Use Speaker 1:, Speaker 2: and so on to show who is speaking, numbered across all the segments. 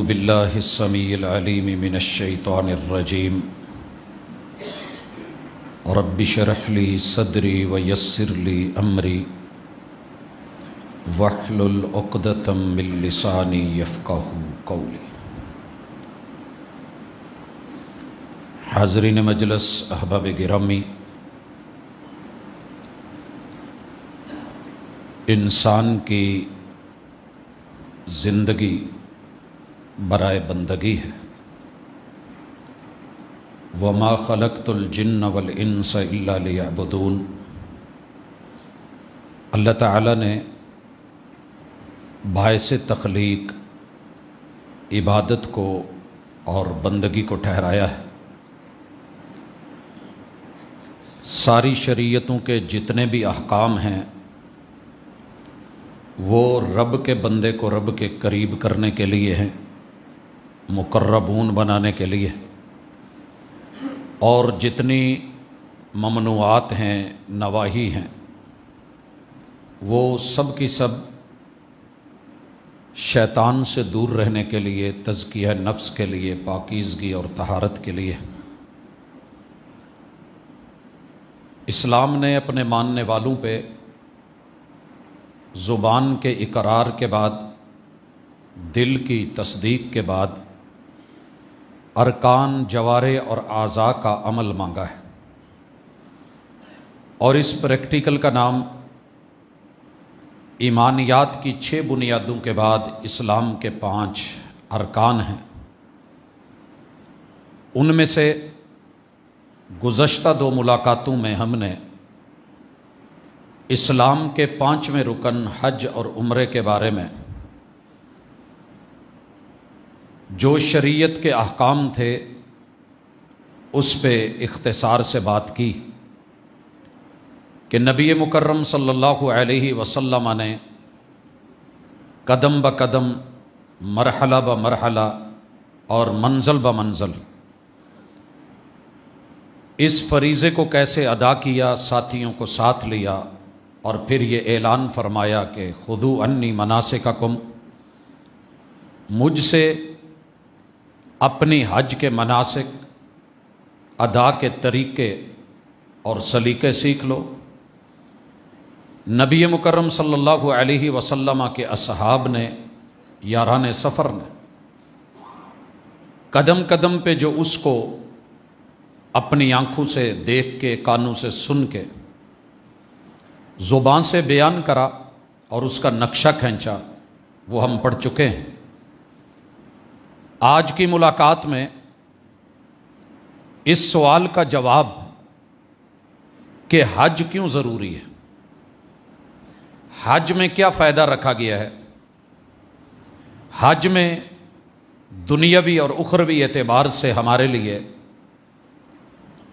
Speaker 1: باللہ السمیع العلیم من الشیطان الرجیم رب اشرح لی صدری ویسر لی امری واحلل عقدۃ من لسانی یفقہوا قولی۔ حاضرین مجلس، احباب گرامی، انسان کی زندگی برائے بندگی ہے۔ وما خلقت الجن والانس الا لیعبدون۔ اللہ تعالیٰ نے باعث تخلیق عبادت کو اور بندگی کو ٹھہرایا ہے۔ ساری شریعتوں کے جتنے بھی احکام ہیں وہ رب کے بندے کو رب کے قریب کرنے کے لیے ہیں، مقربون بنانے کے لیے، اور جتنی ممنوعات ہیں، نواہی ہیں، وہ سب کی سب شیطان سے دور رہنے کے لیے، تزکیہ نفس کے لیے، پاکیزگی اور طہارت کے لیے۔ اسلام نے اپنے ماننے والوں پہ زبان کے اقرار کے بعد، دل کی تصدیق کے بعد، ارکان، جوارح اور اعضاء کا عمل مانگا ہے، اور اس پریکٹیکل کا نام ایمانیات کی 6 بنیادوں کے بعد اسلام کے 5 ارکان ہیں۔ ان میں سے گزشتہ 2 ملاقاتوں میں ہم نے اسلام کے 5ویں رکن حج اور عمرے کے بارے میں جو شریعت کے احکام تھے اس پہ اختصار سے بات کی کہ نبی مکرم صلی اللہ علیہ وسلم نے قدم بقدم، مرحلہ بمرحلہ اور منزل بمنزل اس فریضے کو کیسے ادا کیا، ساتھیوں کو ساتھ لیا، اور پھر یہ اعلان فرمایا کہ خذوا عنی مناسککم، مجھ سے اپنی حج کے مناسک، ادا کے طریقے اور سلیقے سیکھ لو۔ نبی مکرم صلی اللہ علیہ وسلم کے اصحاب نے، یاران سفر نے، قدم قدم پہ جو اس کو اپنی آنکھوں سے دیکھ کے، کانوں سے سن کے، زبان سے بیان کرا اور اس کا نقشہ کھینچا، وہ ہم پڑھ چکے ہیں۔ آج کی ملاقات میں اس سوال کا جواب کہ حج کیوں ضروری ہے، حج میں کیا فائدہ رکھا گیا ہے، حج میں دنیاوی اور اخروی اعتبار سے ہمارے لیے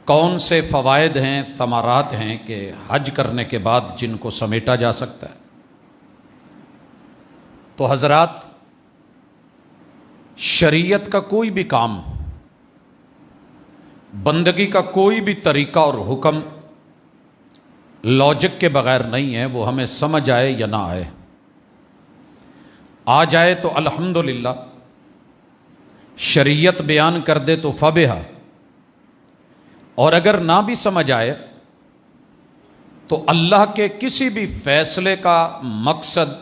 Speaker 1: کون سے فوائد ہیں، ثمرات ہیں کہ حج کرنے کے بعد جن کو سمیٹا جا سکتا ہے۔ تو حضرات، شریعت کا کوئی بھی کام، بندگی کا کوئی بھی طریقہ اور حکم لاجک کے بغیر نہیں ہے، وہ ہمیں سمجھ آئے یا نہ آئے۔ آ جائے تو الحمدللہ، شریعت بیان کر دے تو فبہا، اور اگر نہ بھی سمجھ آئے تو اللہ کے کسی بھی فیصلے کا مقصد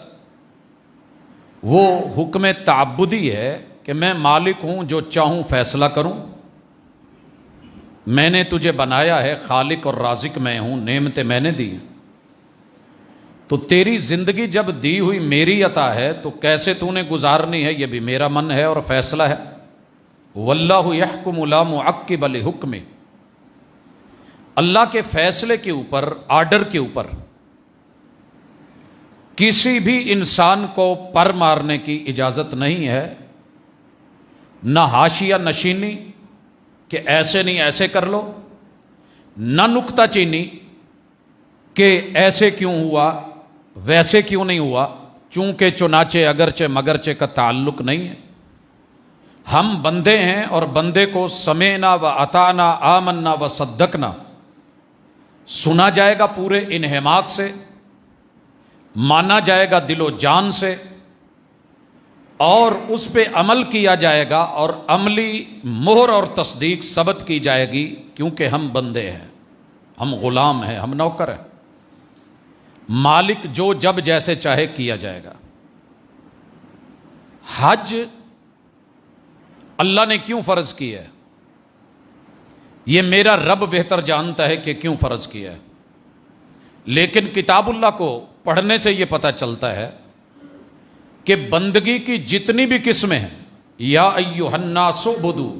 Speaker 1: وہ حکم تعبدی ہے کہ میں مالک ہوں، جو چاہوں فیصلہ کروں، میں نے تجھے بنایا ہے، خالق اور رازق میں ہوں، نعمتیں میں نے دی ہیں، تو تیری زندگی جب دی ہوئی میری عطا ہے تو کیسے تو نے گزارنی ہے یہ بھی میرا من ہے اور فیصلہ ہے۔ واللہ یحکم لا معقب لحکمہ، اللہ کے فیصلے کے اوپر، آرڈر کے اوپر کسی بھی انسان کو پر مارنے کی اجازت نہیں ہے، نہ حاشیہ نشینی کہ ایسے نہیں ایسے کر لو، نہ نکتہ چینی کہ ایسے کیوں ہوا، ویسے کیوں نہیں ہوا، چونکہ چنانچہ اگرچہ مگرچہ کا تعلق نہیں ہے۔ ہم بندے ہیں اور بندے کو سمعنا و اطعنا، آمنا و صدقنا سنا جائے گا پورے انہماک سے، مانا جائے گا دل و جان سے، اور اس پہ عمل کیا جائے گا اور عملی مہر اور تصدیق ثبت کی جائے گی، کیونکہ ہم بندے ہیں، ہم غلام ہیں، ہم نوکر ہیں، مالک جو جب جیسے چاہے کیا جائے گا۔ حج اللہ نے کیوں فرض کیا ہے؟ یہ میرا رب بہتر جانتا ہے کہ کیوں فرض کیا ہے، لیکن کتاب اللہ کو پڑھنے سے یہ پتہ چلتا ہے کہ بندگی کی جتنی بھی قسمیں ہیں، یا ایھا الناس اعبدوا،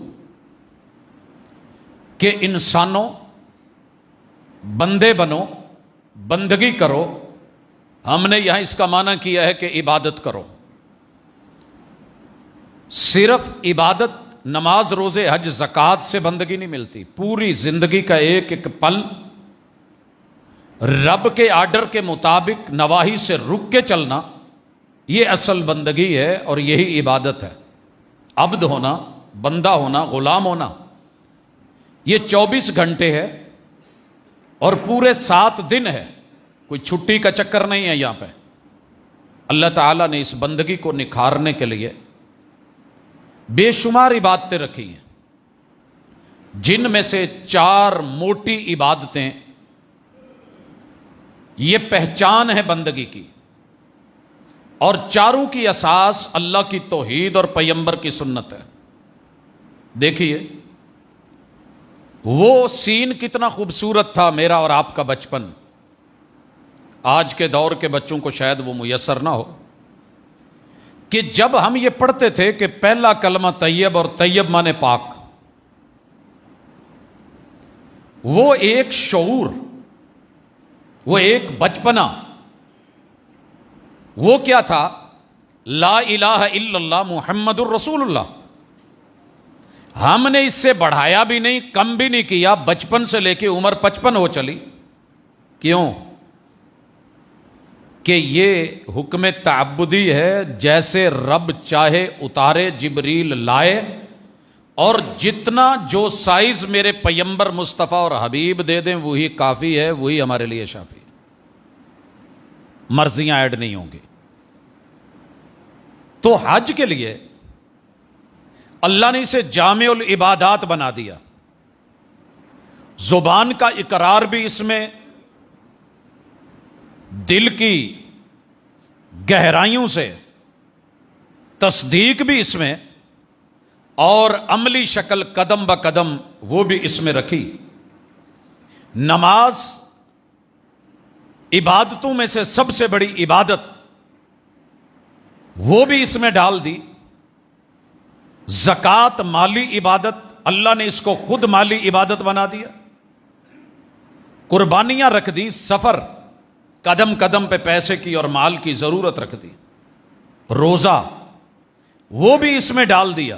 Speaker 1: کہ انسانوں بندے بنو، بندگی کرو، ہم نے یہاں اس کا معنی کیا ہے کہ عبادت کرو۔ صرف عبادت، نماز، روزے، حج، زکوٰۃ سے بندگی نہیں ملتی، پوری زندگی کا ایک ایک پل رب کے آرڈر کے مطابق نواہی سے رک کے چلنا، یہ اصل بندگی ہے اور یہی عبادت ہے۔ عبد ہونا، بندہ ہونا، غلام ہونا، یہ 24 گھنٹے ہے اور پورے 7 دن ہے، کوئی چھٹی کا چکر نہیں ہے یہاں پہ۔ اللہ تعالیٰ نے اس بندگی کو نکھارنے کے لیے بے شمار عبادتیں رکھی ہیں، جن میں سے 4 موٹی عبادتیں یہ پہچان ہے بندگی کی، اور چاروں کی اساس اللہ کی توحید اور پیغمبر کی سنت ہے۔ دیکھیے وہ سین کتنا خوبصورت تھا میرا اور آپ کا بچپن، آج کے دور کے بچوں کو شاید وہ میسر نہ ہو، کہ جب ہم یہ پڑھتے تھے کہ پہلا کلمہ طیب، اور طیب مانے پاک، وہ ایک شعور، وہ ایک بچپنا، وہ کیا تھا؟ لا الہ الا اللہ محمد الرسول اللہ۔ ہم نے اس سے بڑھایا بھی نہیں، کم بھی نہیں کیا، بچپن سے لے کے عمر 55 ہو چلی۔ کیوں؟ کہ یہ حکم تعبدی ہے، جیسے رب چاہے اتارے، جبریل لائے، اور جتنا جو سائز میرے پیغمبر مصطفیٰ اور حبیب دے دیں وہی کافی ہے، وہی ہمارے لیے شافی ہے، مرضیاں ایڈ نہیں ہوں گی۔ تو حج کے لیے اللہ نے اسے جامع العبادات بنا دیا، زبان کا اقرار بھی اس میں، دل کی گہرائیوں سے تصدیق بھی اس میں، اور عملی شکل قدم بہ قدم وہ بھی اس میں رکھی۔ نماز عبادتوں میں سے سب سے بڑی عبادت، وہ بھی اس میں ڈال دی۔ زکوٰۃ مالی عبادت، اللہ نے اس کو خود مالی عبادت بنا دیا۔ قربانیاں رکھ دی، سفر قدم قدم پہ پیسے کی اور مال کی ضرورت رکھ دی۔ روزہ وہ بھی اس میں ڈال دیا،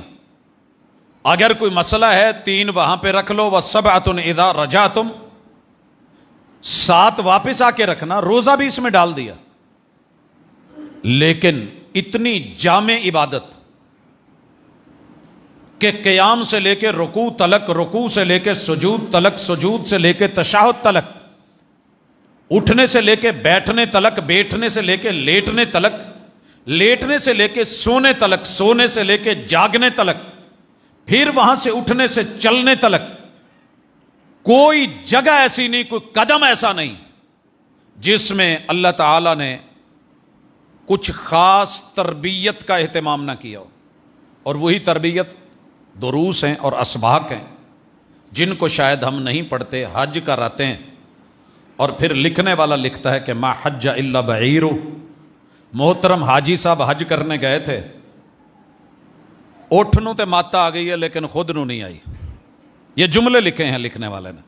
Speaker 1: اگر کوئی مسئلہ ہے 3 وہاں پہ رکھ لو، وَسَبْعَةٌ إِذَا رَجَعْتُمْ، 7 واپس آ کے رکھنا، روزہ بھی اس میں ڈال دیا۔ لیکن اتنی جامع عبادت کہ قیام سے لے کے رکوع تلک، رکوع سے لے کے سجود تلک، سجود سے لے کے تشہد تلک، اٹھنے سے لے کے بیٹھنے تلک، بیٹھنے سے لے کے لیٹنے تلک، لیٹنے سے لے کے سونے تلک، سونے سے لے کے جاگنے تلک، پھر وہاں سے اٹھنے سے چلنے تلک، کوئی جگہ ایسی نہیں، کوئی قدم ایسا نہیں جس میں اللہ تعالی نے کچھ خاص تربیت کا اہتمام نہ کیا ہو۔ اور وہی تربیت دروس ہیں اور اسباق ہیں جن کو شاید ہم نہیں پڑھتے، حج کراتے ہیں، اور پھر لکھنے والا لکھتا ہے کہ ما حج الا بعیر۔ محترم حاجی صاحب حج کرنے گئے تھے، اٹھ نو تے ماتا آ گئی ہے لیکن خود نو نہیں آئی، یہ جملے لکھے ہیں لکھنے والے نے،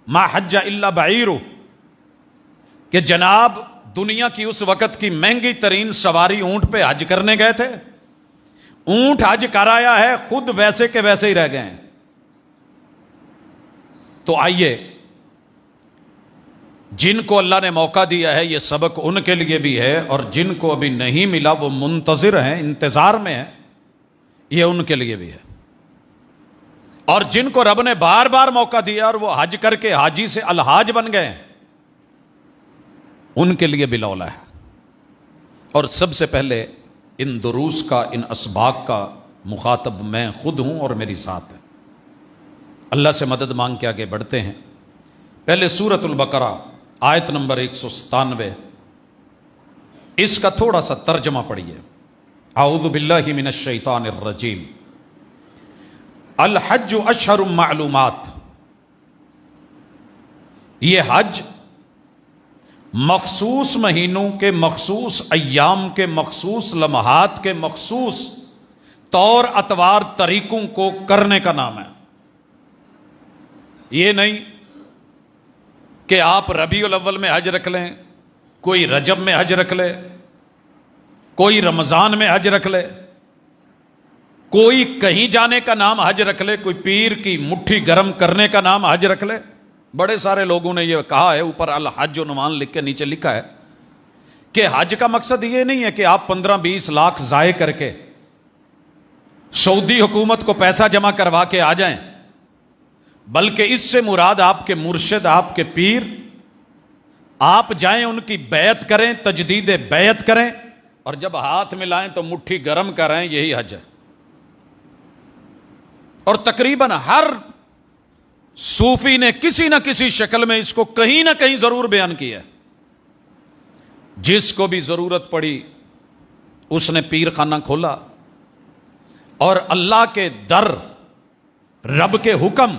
Speaker 1: ما حج الا بعیر، کہ جناب دنیا کی اس وقت کی مہنگی ترین سواری اونٹ پہ حج کرنے گئے تھے، اونٹ حج کرایا ہے، خود ویسے کے ویسے ہی رہ گئے ہیں۔ تو آئیے، جن کو اللہ نے موقع دیا ہے یہ سبق ان کے لیے بھی ہے، اور جن کو ابھی نہیں ملا وہ منتظر ہیں، انتظار میں ہیں، یہ ان کے لیے بھی ہے۔ اور جن کو رب نے بار بار موقع دیا اور وہ حج کر کے حاجی سے الحاج بن گئے، ان کے لیے بھی لولا ہے۔ اور سب سے پہلے ان دروس کا، ان اسباق کا مخاطب میں خود ہوں اور میری ساتھ ہے۔ اللہ سے مدد مانگ کے آگے بڑھتے ہیں۔ پہلے سورۃ البقرہ آیت نمبر 197، اس کا تھوڑا سا ترجمہ پڑھیے۔ اعوذ باللہ من الشیطان الرجیم۔ الحج اشہر معلومات، یہ حج مخصوص مہینوں کے، مخصوص ایام کے، مخصوص لمحات کے، مخصوص طور اتوار طریقوں کو کرنے کا نام ہے۔ یہ نہیں کہ آپ ربیع الاول میں حج رکھ لیں، کوئی رجب میں حج رکھ لے، کوئی رمضان میں حج رکھ لے، کوئی کہیں جانے کا نام حج رکھ لے، کوئی پیر کی مٹھی گرم کرنے کا نام حج رکھ لے۔ بڑے سارے لوگوں نے یہ کہا ہے، اوپر الحج عنوان لکھ کے نیچے لکھا ہے کہ حج کا مقصد یہ نہیں ہے کہ آپ 15-20 لاکھ ضائع کر کے سعودی حکومت کو پیسہ جمع کروا کے آ جائیں، بلکہ اس سے مراد آپ کے مرشد، آپ کے پیر، آپ جائیں ان کی بیعت کریں، تجدید بیعت کریں، اور جب ہاتھ ملائیں تو مٹھی گرم کریں، یہی حج ہے۔ اور تقریباً ہر صوفی نے کسی نہ کسی شکل میں اس کو کہیں نہ کہیں ضرور بیان کیا ہے۔ جس کو بھی ضرورت پڑی اس نے پیر خانہ کھولا اور اللہ کے در، رب کے حکم،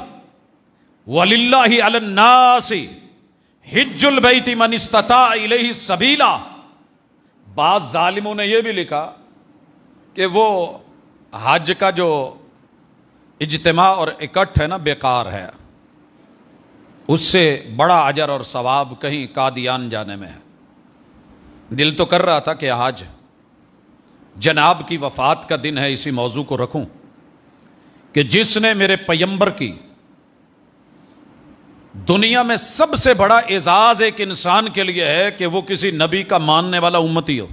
Speaker 1: وَلِلَّهِ عَلَى النَّاسِ حِجُّ الْبَيْتِ مَنِ اسْتَطَاعَ إِلَيْهِ سَبِيلًا۔ بعض ظالموں نے یہ بھی لکھا کہ وہ حج کا جو اجتماع اور اکٹھ ہے نا، بیکار ہے، اس سے بڑا اجر اور ثواب کہیں قادیان جانے میں ہے۔ دل تو کر رہا تھا کہ آج جناب کی وفات کا دن ہے، اسی موضوع کو رکھوں کہ جس نے میرے پیمبر کی، دنیا میں سب سے بڑا اعزاز ایک انسان کے لیے ہے کہ وہ کسی نبی کا ماننے والا امتی ہو،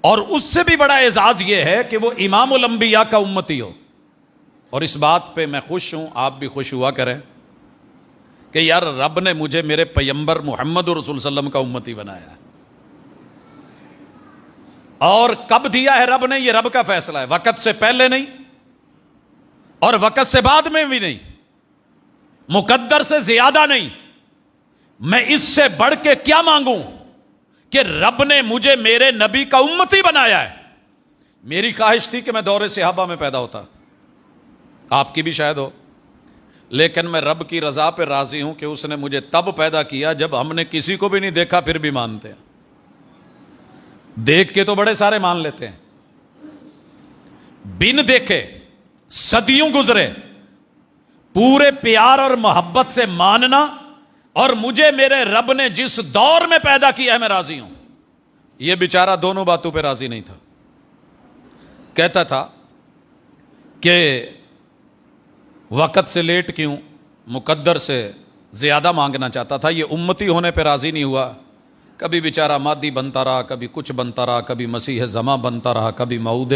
Speaker 1: اور اس سے بھی بڑا اعزاز یہ ہے کہ وہ امام الانبیاء کا امتی ہو۔ اور اس بات پہ میں خوش ہوں، آپ بھی خوش ہوا کریں کہ یار رب نے مجھے میرے پیمبر محمد رسول صلی اللہ علیہ وسلم کا امتی بنایا ہے۔ اور کب دیا ہے رب نے؟ یہ رب کا فیصلہ ہے، وقت سے پہلے نہیں اور وقت سے بعد میں بھی نہیں، مقدر سے زیادہ نہیں۔ میں اس سے بڑھ کے کیا مانگوں کہ رب نے مجھے میرے نبی کا امتی بنایا ہے۔ میری خواہش تھی کہ میں دور صحابہ میں پیدا ہوتا، آپ کی بھی شاید ہو، لیکن میں رب کی رضا پہ راضی ہوں کہ اس نے مجھے تب پیدا کیا جب ہم نے کسی کو بھی نہیں دیکھا پھر بھی مانتے ہیں۔ دیکھ کے تو بڑے سارے مان لیتے ہیں، بن دیکھے صدیوں گزرے، پورے پیار اور محبت سے ماننا، اور مجھے میرے رب نے جس دور میں پیدا کیا ہے میں راضی ہوں۔ یہ بیچارہ دونوں باتوں پہ راضی نہیں تھا، کہتا تھا کہ وقت سے لیٹ کیوں، مقدر سے زیادہ مانگنا چاہتا تھا۔ یہ امتی ہونے پہ راضی نہیں ہوا، کبھی بیچارہ مادی بنتا رہا، کبھی کچھ بنتا رہا، کبھی مسیح زماں بنتا رہا، کبھی موعود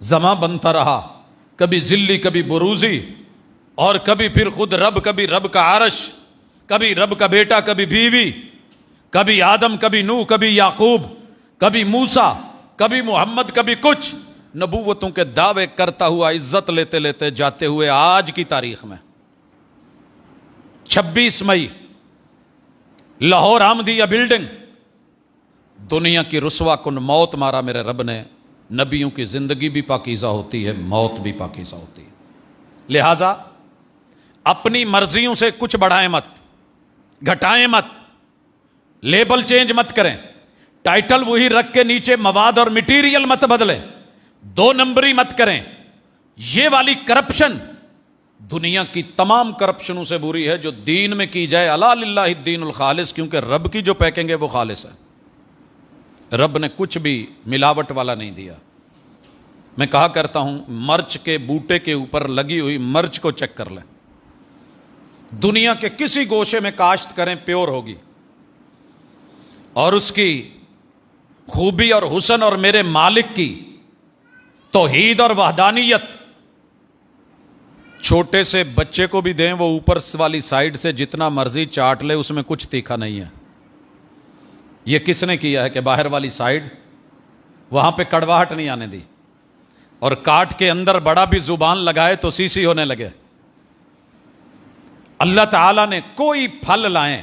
Speaker 1: زماں بنتا رہا، کبھی ذلی، کبھی بروزی، اور کبھی پھر خود رب، کبھی رب کا عرش، کبھی رب کا بیٹا، کبھی بیوی، کبھی آدم، کبھی نوح، کبھی یعقوب، کبھی موسیٰ، کبھی محمد، کبھی کچھ، نبوتوں کے دعوے کرتا ہوا، عزت لیتے لیتے جاتے ہوئے آج کی تاریخ میں 26 مئی لاہور احمدیہ بلڈنگ، دنیا کی رسوا کن موت مارا میرے رب نے۔ نبیوں کی زندگی بھی پاکیزہ ہوتی ہے، موت بھی پاکیزہ ہوتی ہے، لہذا اپنی مرضیوں سے کچھ بڑھائیں مت، گھٹائیں مت، لیبل چینج مت کریں، ٹائٹل وہی رکھ کے نیچے مواد اور مٹیریل مت بدلیں، 2 نمبری مت کریں۔ یہ والی کرپشن دنیا کی تمام کرپشنوں سے بری ہے جو دین میں کی جائے۔ الا للہ الدین الخالص، کیونکہ رب کی جو پیکنگ ہے وہ خالص ہے، رب نے کچھ بھی ملاوٹ والا نہیں دیا۔ میں کہا کرتا ہوں، مرچ کے بوٹے کے اوپر لگی ہوئی مرچ کو چیک کر لیں، دنیا کے کسی گوشے میں کاشت کریں پیور ہوگی، اور اس کی خوبی اور حسن اور میرے مالک کی توحید اور وحدانیت چھوٹے سے بچے کو بھی دیں، وہ اوپر والی سائڈ سے جتنا مرضی چاٹ لے، اس میں کچھ تیکھا نہیں ہے۔ یہ کس نے کیا ہے کہ باہر والی سائڈ وہاں پہ کڑواہٹ نہیں آنے دی، اور کاٹ کے اندر بڑا بھی زبان لگائے تو سی ہونے لگے۔ اللہ تعالیٰ نے کوئی پھل لائیں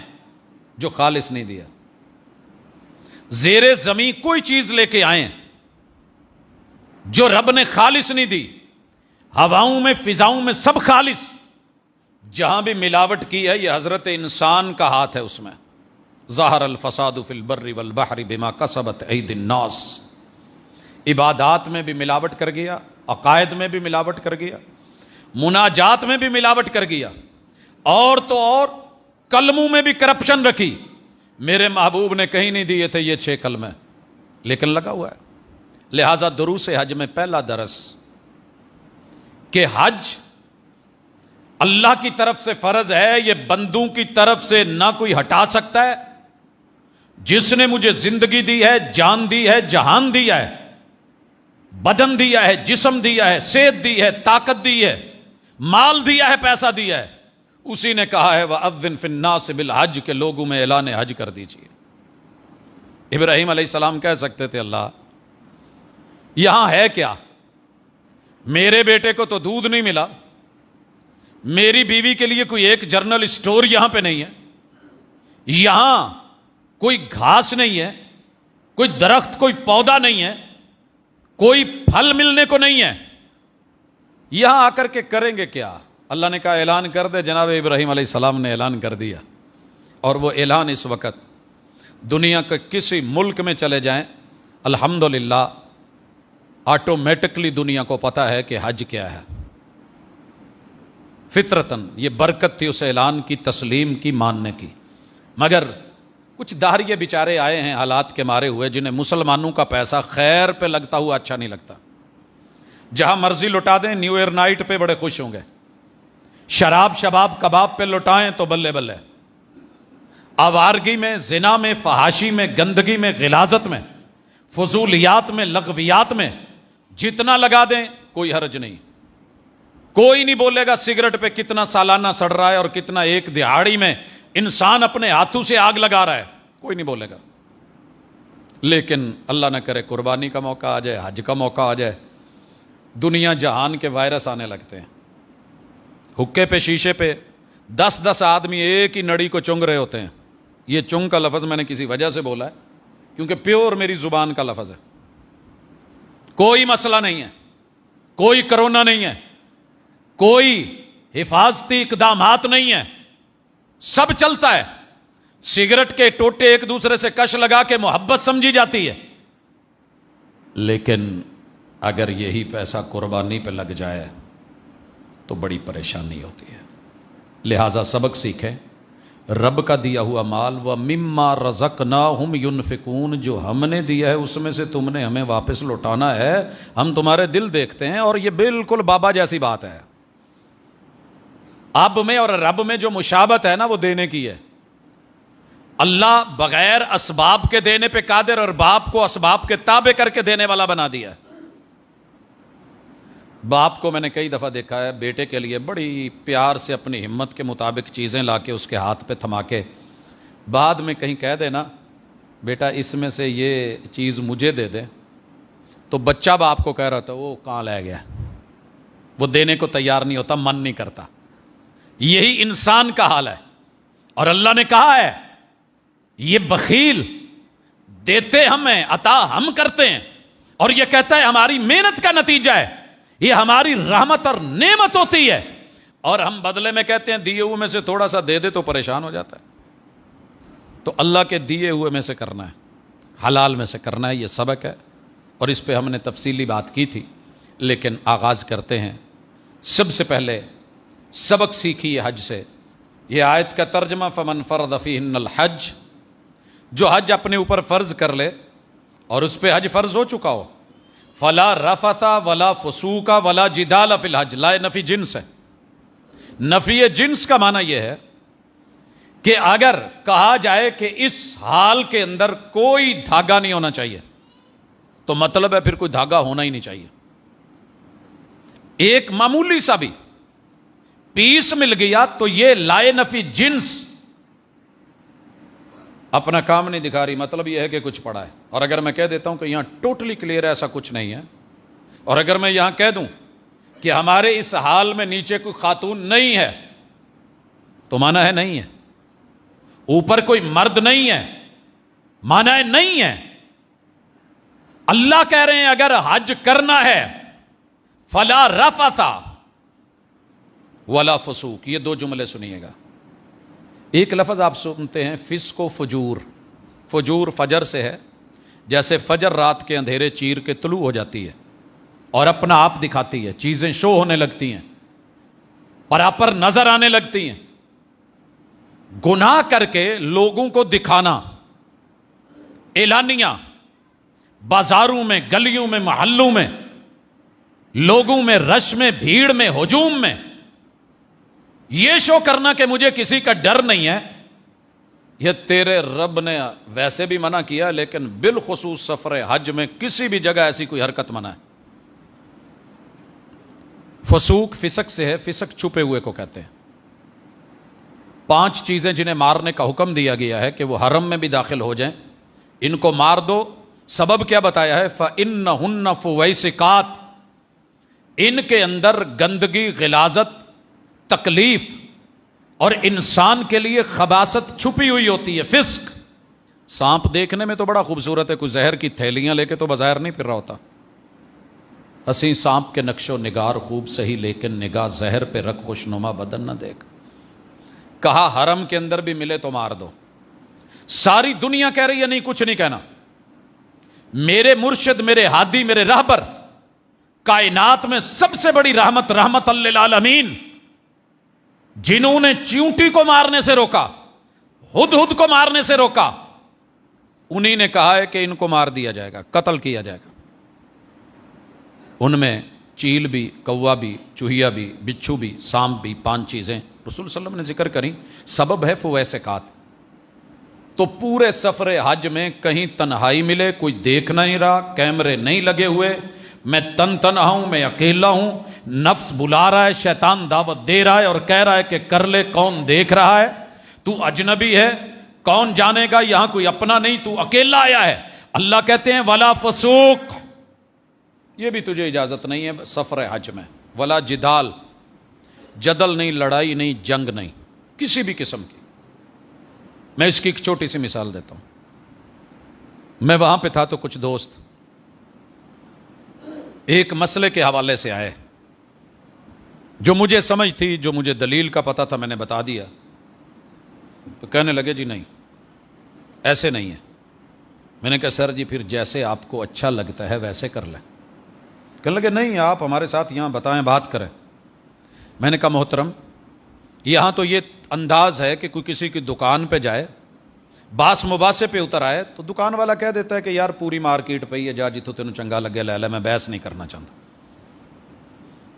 Speaker 1: جو خالص نہیں دیا، زیر زمین کوئی چیز لے کے آئیں جو رب نے خالص نہیں دی، ہواؤں میں فضاؤں میں سب خالص، جہاں بھی ملاوٹ کی ہے یہ حضرت انسان کا ہاتھ ہے اس میں۔ ظاہر الفساد فی البر والبحر بما کسبت ایدی الناس، عبادات میں بھی ملاوٹ کر گیا، عقائد میں بھی ملاوٹ کر گیا، مناجات میں بھی ملاوٹ کر گیا، اور تو اور کلموں میں بھی کرپشن رکھی۔ میرے محبوب نے کہیں نہیں دیے تھے یہ 6 کلمے، لیکن لگا ہوا ہے۔ لہذا دروس حج میں پہلا درس کہ حج اللہ کی طرف سے فرض ہے، یہ بندوں کی طرف سے نہ کوئی ہٹا سکتا ہے۔ جس نے مجھے زندگی دی ہے، جان دی ہے، جہان دیا ہے، بدن دیا ہے، جسم دیا ہے، صحت دی ہے، طاقت دی ہے، مال دیا ہے، پیسہ دیا ہے، اسی نے کہا ہے وَأَذِّن فِي النَّاسِ بِالْحَجِّ کہ لوگوں میں اعلان حج کر دیجیے۔ ابراہیم علیہ السلام کہہ سکتے تھے اللہ یہاں ہے کیا؟ میرے بیٹے کو تو دودھ نہیں ملا، میری بیوی کے لیے کوئی ایک جنرل اسٹور یہاں پہ نہیں ہے، یہاں کوئی گھاس نہیں ہے، کوئی درخت کوئی پودا نہیں ہے، کوئی پھل ملنے کو نہیں ہے، یہاں آ کر کے کریں گے کیا؟ اللہ نے کہا اعلان کر دے۔ جناب ابراہیم علیہ السلام نے اعلان کر دیا، اور وہ اعلان اس وقت دنیا کے کسی ملک میں چلے جائیں الحمدللہ آٹومیٹکلی دنیا کو پتا ہے کہ حج کیا ہے۔ فطرتاً یہ برکت تھی اس اعلان کی، تسلیم کی، ماننے کی۔ مگر کچھ داہریے بیچارے آئے ہیں حالات کے مارے ہوئے، جنہیں مسلمانوں کا پیسہ خیر پہ لگتا ہوا اچھا نہیں لگتا۔ جہاں مرضی لٹا دیں، نیو ایئر نائٹ پہ بڑے خوش ہوں گے، شراب شباب کباب پہ لٹائیں تو بلے بلے، آوارگی میں، زنا میں، فحاشی میں، گندگی میں، غلاظت میں، فضولیات میں، لغویات میں جتنا لگا دیں کوئی حرج نہیں۔ کوئی نہیں بولے گا سگریٹ پہ کتنا سالانہ سڑ رہا ہے اور کتنا ایک دہاڑی میں انسان اپنے ہاتھوں سے آگ لگا رہا ہے، کوئی نہیں بولے گا۔ لیکن اللہ نہ کرے قربانی کا موقع آ جائے، حج کا موقع آ جائے، دنیا جہان کے وائرس آنے لگتے ہیں۔ حکے پہ، شیشے پہ 10 آدمی ایک ہی نڑی کو چونگ رہے ہوتے ہیں۔ یہ چونگ کا لفظ میں نے کسی وجہ سے بولا ہے کیونکہ پیور میری زبان کا لفظ ہے۔ کوئی مسئلہ نہیں ہے، کوئی کرونا نہیں ہے، کوئی حفاظتی اقدامات نہیں ہے، سب چلتا ہے۔ سگریٹ کے ٹوٹے ایک دوسرے سے کش لگا کے محبت سمجھی جاتی ہے، لیکن اگر یہی پیسہ قربانی پہ لگ جائے تو بڑی پریشانی ہوتی ہے۔ لہذا سبق سیکھیں، رب کا دیا ہوا مال وَمِمَّا رَزَقْنَاهُمْ يُنْفِقُونَ، جو ہم نے دیا ہے اس میں سے تم نے ہمیں واپس لوٹانا ہے۔ ہم تمہارے دل دیکھتے ہیں، اور یہ بالکل بابا جیسی بات ہے۔ اب میں اور رب میں جو مشابہت ہے نا وہ دینے کی ہے۔ اللہ بغیر اسباب کے دینے پہ قادر، اور باپ کو اسباب کے تابع کر کے دینے والا بنا دیا ہے۔ باپ کو میں نے کئی دفعہ دیکھا ہے بیٹے کے لیے بڑی پیار سے اپنی ہمت کے مطابق چیزیں لا کے اس کے ہاتھ پہ تھما کے، بعد میں کہیں کہہ دے نا بیٹا اس میں سے یہ چیز مجھے دے دے، تو بچہ باپ کو کہہ رہا تھا وہ کہاں لے گیا، وہ دینے کو تیار نہیں ہوتا، من نہیں کرتا۔ یہی انسان کا حال ہے، اور اللہ نے کہا ہے یہ بخیل، دیتے ہمیں، عطا ہم کرتے ہیں، اور یہ کہتا ہے ہماری محنت کا نتیجہ ہے، یہ ہماری رحمت اور نعمت ہوتی ہے، اور ہم بدلے میں کہتے ہیں دیے ہوئے میں سے تھوڑا سا دے دے تو پریشان ہو جاتا ہے۔ تو اللہ کے دیے ہوئے میں سے کرنا ہے، حلال میں سے کرنا ہے، یہ سبق ہے، اور اس پہ ہم نے تفصیلی بات کی تھی، لیکن آغاز کرتے ہیں۔ سب سے پہلے سبق سیکھیے حج سے۔ یہ آیت کا ترجمہ فمن فرض فیہن الحج، جو حج اپنے اوپر فرض کر لے اور اس پہ حج فرض ہو چکا ہو، فلا رفث ولا فسوق ولا جدال فی الحج، لا نفی جنس ہے۔ نفی جنس کا معنی یہ ہے کہ اگر کہا جائے کہ اس حال کے اندر کوئی دھاگا نہیں ہونا چاہیے تو مطلب ہے پھر کوئی دھاگا ہونا ہی نہیں چاہیے۔ ایک معمولی سا بھی پیس مل گیا تو یہ لائے نفی جنس اپنا کام نہیں دکھا رہی، مطلب یہ ہے کہ کچھ پڑھا ہے. اور اگر میں کہہ دیتا ہوں کہ یہاں ٹوٹلی کلیئر ہے ایسا کچھ نہیں ہے، اور اگر میں یہاں کہہ دوں کہ ہمارے اس حال میں نیچے کوئی خاتون نہیں ہے، تو مانا ہے نہیں ہے. اوپر کوئی مرد نہیں ہے، مانا ہے نہیں ہے. اللہ کہہ رہے ہیں اگر حج کرنا ہے فلا رفث ولا فسوق. یہ دو جملے سنیے گا. ایک لفظ آپ سنتے ہیں فسق و فجور. فجور فجر سے ہے، جیسے فجر رات کے اندھیرے چیر کے طلوع ہو جاتی ہے اور اپنا آپ دکھاتی ہے، چیزیں شو ہونے لگتی ہیں، پراپر نظر آنے لگتی ہیں. گناہ کر کے لوگوں کو دکھانا، اعلانیہ، بازاروں میں، گلیوں میں، محلوں میں، لوگوں میں، رش میں، بھیڑ میں، ہجوم میں یہ شو کرنا کہ مجھے کسی کا ڈر نہیں ہے، یہ تیرے رب نے ویسے بھی منع کیا، لیکن بالخصوص سفر حج میں کسی بھی جگہ ایسی کوئی حرکت منع ہے. فسوق فسق سے ہے، فسق چھپے ہوئے کو کہتے ہیں. 5 چیزیں جنہیں مارنے کا حکم دیا گیا ہے کہ وہ حرم میں بھی داخل ہو جائیں، ان کو مار دو. سبب کیا بتایا ہے؟ فَإِنَّهُنَّ فُوَيْسِقَاتٌ. ان کے اندر گندگی، غلاظت، تکلیف اور انسان کے لیے خباثت چھپی ہوئی ہوتی ہے. فسق. سانپ دیکھنے میں تو بڑا خوبصورت ہے، کوئی زہر کی تھیلیاں لے کے تو بظاہر نہیں پھر رہا ہوتا. ہنسی سانپ کے نقش و نگار خوب سہی، لیکن نگاہ زہر پہ رکھ خوشنما بدن نہ دیکھ. کہا حرم کے اندر بھی ملے تو مار دو. ساری دنیا کہہ رہی ہے نہیں، کچھ نہیں کہنا. میرے مرشد، میرے ہادی، میرے رہبر، کائنات میں سب سے بڑی رحمت للعالمین، جنہوں نے چیونٹی کو مارنے سے روکا، ہدہد کو مارنے سے روکا، انہی نے کہا ہے کہ ان کو مار دیا جائے گا، قتل کیا جائے گا. ان میں چیل بھی، کوا بھی، چوہیا بھی، بچھو بھی، سانپ بھی، 5 چیزیں رسول صلی اللہ علیہ وسلم نے ذکر کریں. سبب ہے فویسقات. تو پورے سفر حج میں کہیں تنہائی ملے، کوئی دیکھ نہیں رہا، کیمرے نہیں لگے ہوئے، میں تنہا ہوں، میں اکیلا ہوں، نفس بلا رہا ہے، شیطان دعوت دے رہا ہے اور کہہ رہا ہے کہ کر لے، کون دیکھ رہا ہے، تو اجنبی ہے، کون جانے گا، یہاں کوئی اپنا نہیں، تو اکیلا آیا ہے. اللہ کہتے ہیں ولا فسوق، یہ بھی تجھے اجازت نہیں ہے سفر حج میں. ولا جدال، جدل نہیں، لڑائی نہیں، جنگ نہیں، کسی بھی قسم کی. میں اس کی ایک چھوٹی سی مثال دیتا ہوں. میں وہاں پہ تھا تو کچھ دوست ایک مسئلے کے حوالے سے آئے، جو مجھے سمجھ تھی، جو مجھے دلیل کا پتہ تھا، میں نے بتا دیا. تو کہنے لگے جی نہیں، ایسے نہیں ہے. میں نے کہا سر جی پھر جیسے آپ کو اچھا لگتا ہے ویسے کر لیں. کہنے لگے نہیں، آپ ہمارے ساتھ یہاں بتائیں، بات کریں. میں نے کہا محترم، یہاں تو یہ انداز ہے کہ کوئی کسی کی دکان پہ جائے، باس مباحثے پہ اتر آئے تو دکان والا کہہ دیتا ہے کہ یار پوری مارکیٹ پہ ہی ہے، جا جتوں تینوں چنگا لگے لے لے، میں بحث نہیں کرنا چاہتا.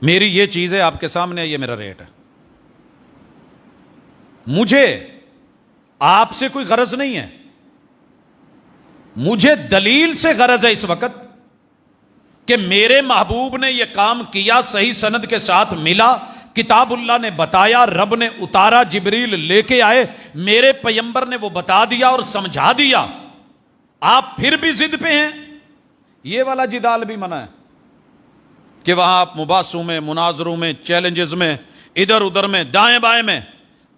Speaker 1: میری یہ چیز ہے آپ کے سامنے، یہ میرا ریٹ ہے. مجھے آپ سے کوئی غرض نہیں ہے، مجھے دلیل سے غرض ہے اس وقت کہ میرے محبوب نے یہ کام کیا، صحیح سند کے ساتھ ملا، کتاب اللہ نے بتایا، رب نے اتارا، جبریل لے کے آئے، میرے پیغمبر نے وہ بتا دیا اور سمجھا دیا. آپ پھر بھی ضد پہ ہیں. یہ والا جدال بھی منع ہے کہ وہاں آپ مباحثوں میں، مناظروں میں، چیلنجز میں، ادھر ادھر میں، دائیں بائیں میں.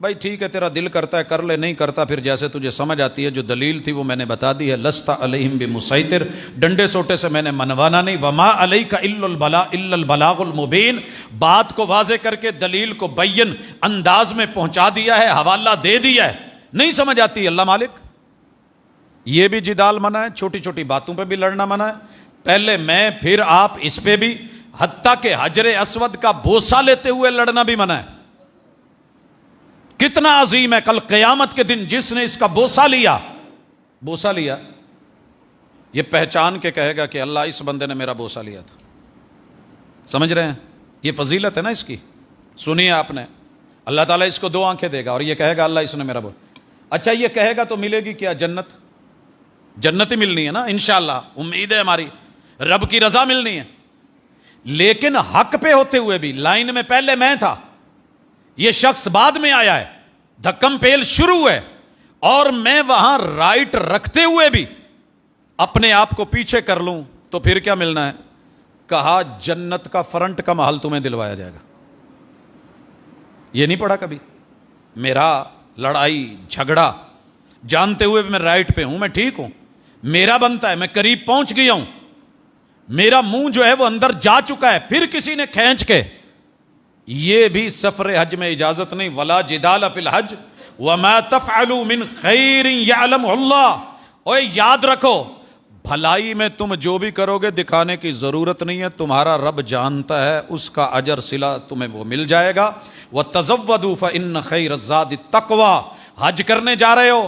Speaker 1: بھائی ٹھیک ہے، تیرا دل کرتا ہے کر لے، نہیں کرتا پھر جیسے تجھے سمجھ آتی ہے. جو دلیل تھی وہ میں نے بتا دی ہے. لست علیہم بمسیطر، ڈنڈے سوٹے سے میں نے منوانا نہیں. وما علیک الا البلاغ المبین، بات کو واضح کر کے دلیل کو بین انداز میں پہنچا دیا ہے، حوالہ دے دیا ہے. نہیں سمجھ آتی اللہ مالک. یہ بھی جدال منع ہے، چھوٹی چھوٹی باتوں پہ بھی لڑنا منع ہے. پہلے میں پھر آپ، اس پہ بھی، حتیٰ کہ حجر اسود کا بوسہ لیتے ہوئے لڑنا بھی منع ہے. کتنا عظیم ہے، کل قیامت کے دن جس نے اس کا بوسہ لیا، یہ پہچان کے کہے گا کہ اللہ اس بندے نے میرا بوسہ لیا تھا. سمجھ رہے ہیں؟ یہ فضیلت ہے نا اس کی. سنیے آپ نے، اللہ تعالیٰ اس کو 2 آنکھیں دے گا اور یہ کہے گا اللہ اس نے میرا بوسہ. اچھا یہ کہے گا تو ملے گی کیا؟ جنت ہی ملنی ہے نا انشاءاللہ. امید ہے ہماری رب کی رضا ملنی ہے. لیکن حق پہ ہوتے ہوئے بھی، لائن میں پہلے میں تھا، یہ شخص بعد میں آیا ہے، دھکم پیل شروع ہے، اور میں وہاں رائٹ رکھتے ہوئے بھی اپنے آپ کو پیچھے کر لوں تو پھر کیا ملنا ہے؟ کہا جنت کا فرنٹ کا محل تمہیں دلوایا جائے گا. یہ نہیں پڑھا کبھی؟ میرا لڑائی جھگڑا جانتے ہوئے بھی میں رائٹ پہ ہوں، میں ٹھیک ہوں، میرا بنتا ہے، میں قریب پہنچ گیا ہوں، میرا منہ جو ہے وہ اندر جا چکا ہے، پھر کسی نے کھینچ کے، یہ بھی سفر حج میں اجازت نہیں. ولا جدال فی الحج وما تفعلوا من خیر یعلمہ اللہ. اوے یاد رکھو، بھلائی میں تم جو بھی کرو گے دکھانے کی ضرورت نہیں ہے، تمہارا رب جانتا ہے، اس کا اجر صلہ تمہیں وہ مل جائے گا. وَتَزَوَّدُوا فَإِنَّ خَيْرَ الزَّادِ التَّقْوَىٰ. حج کرنے جا رہے ہو،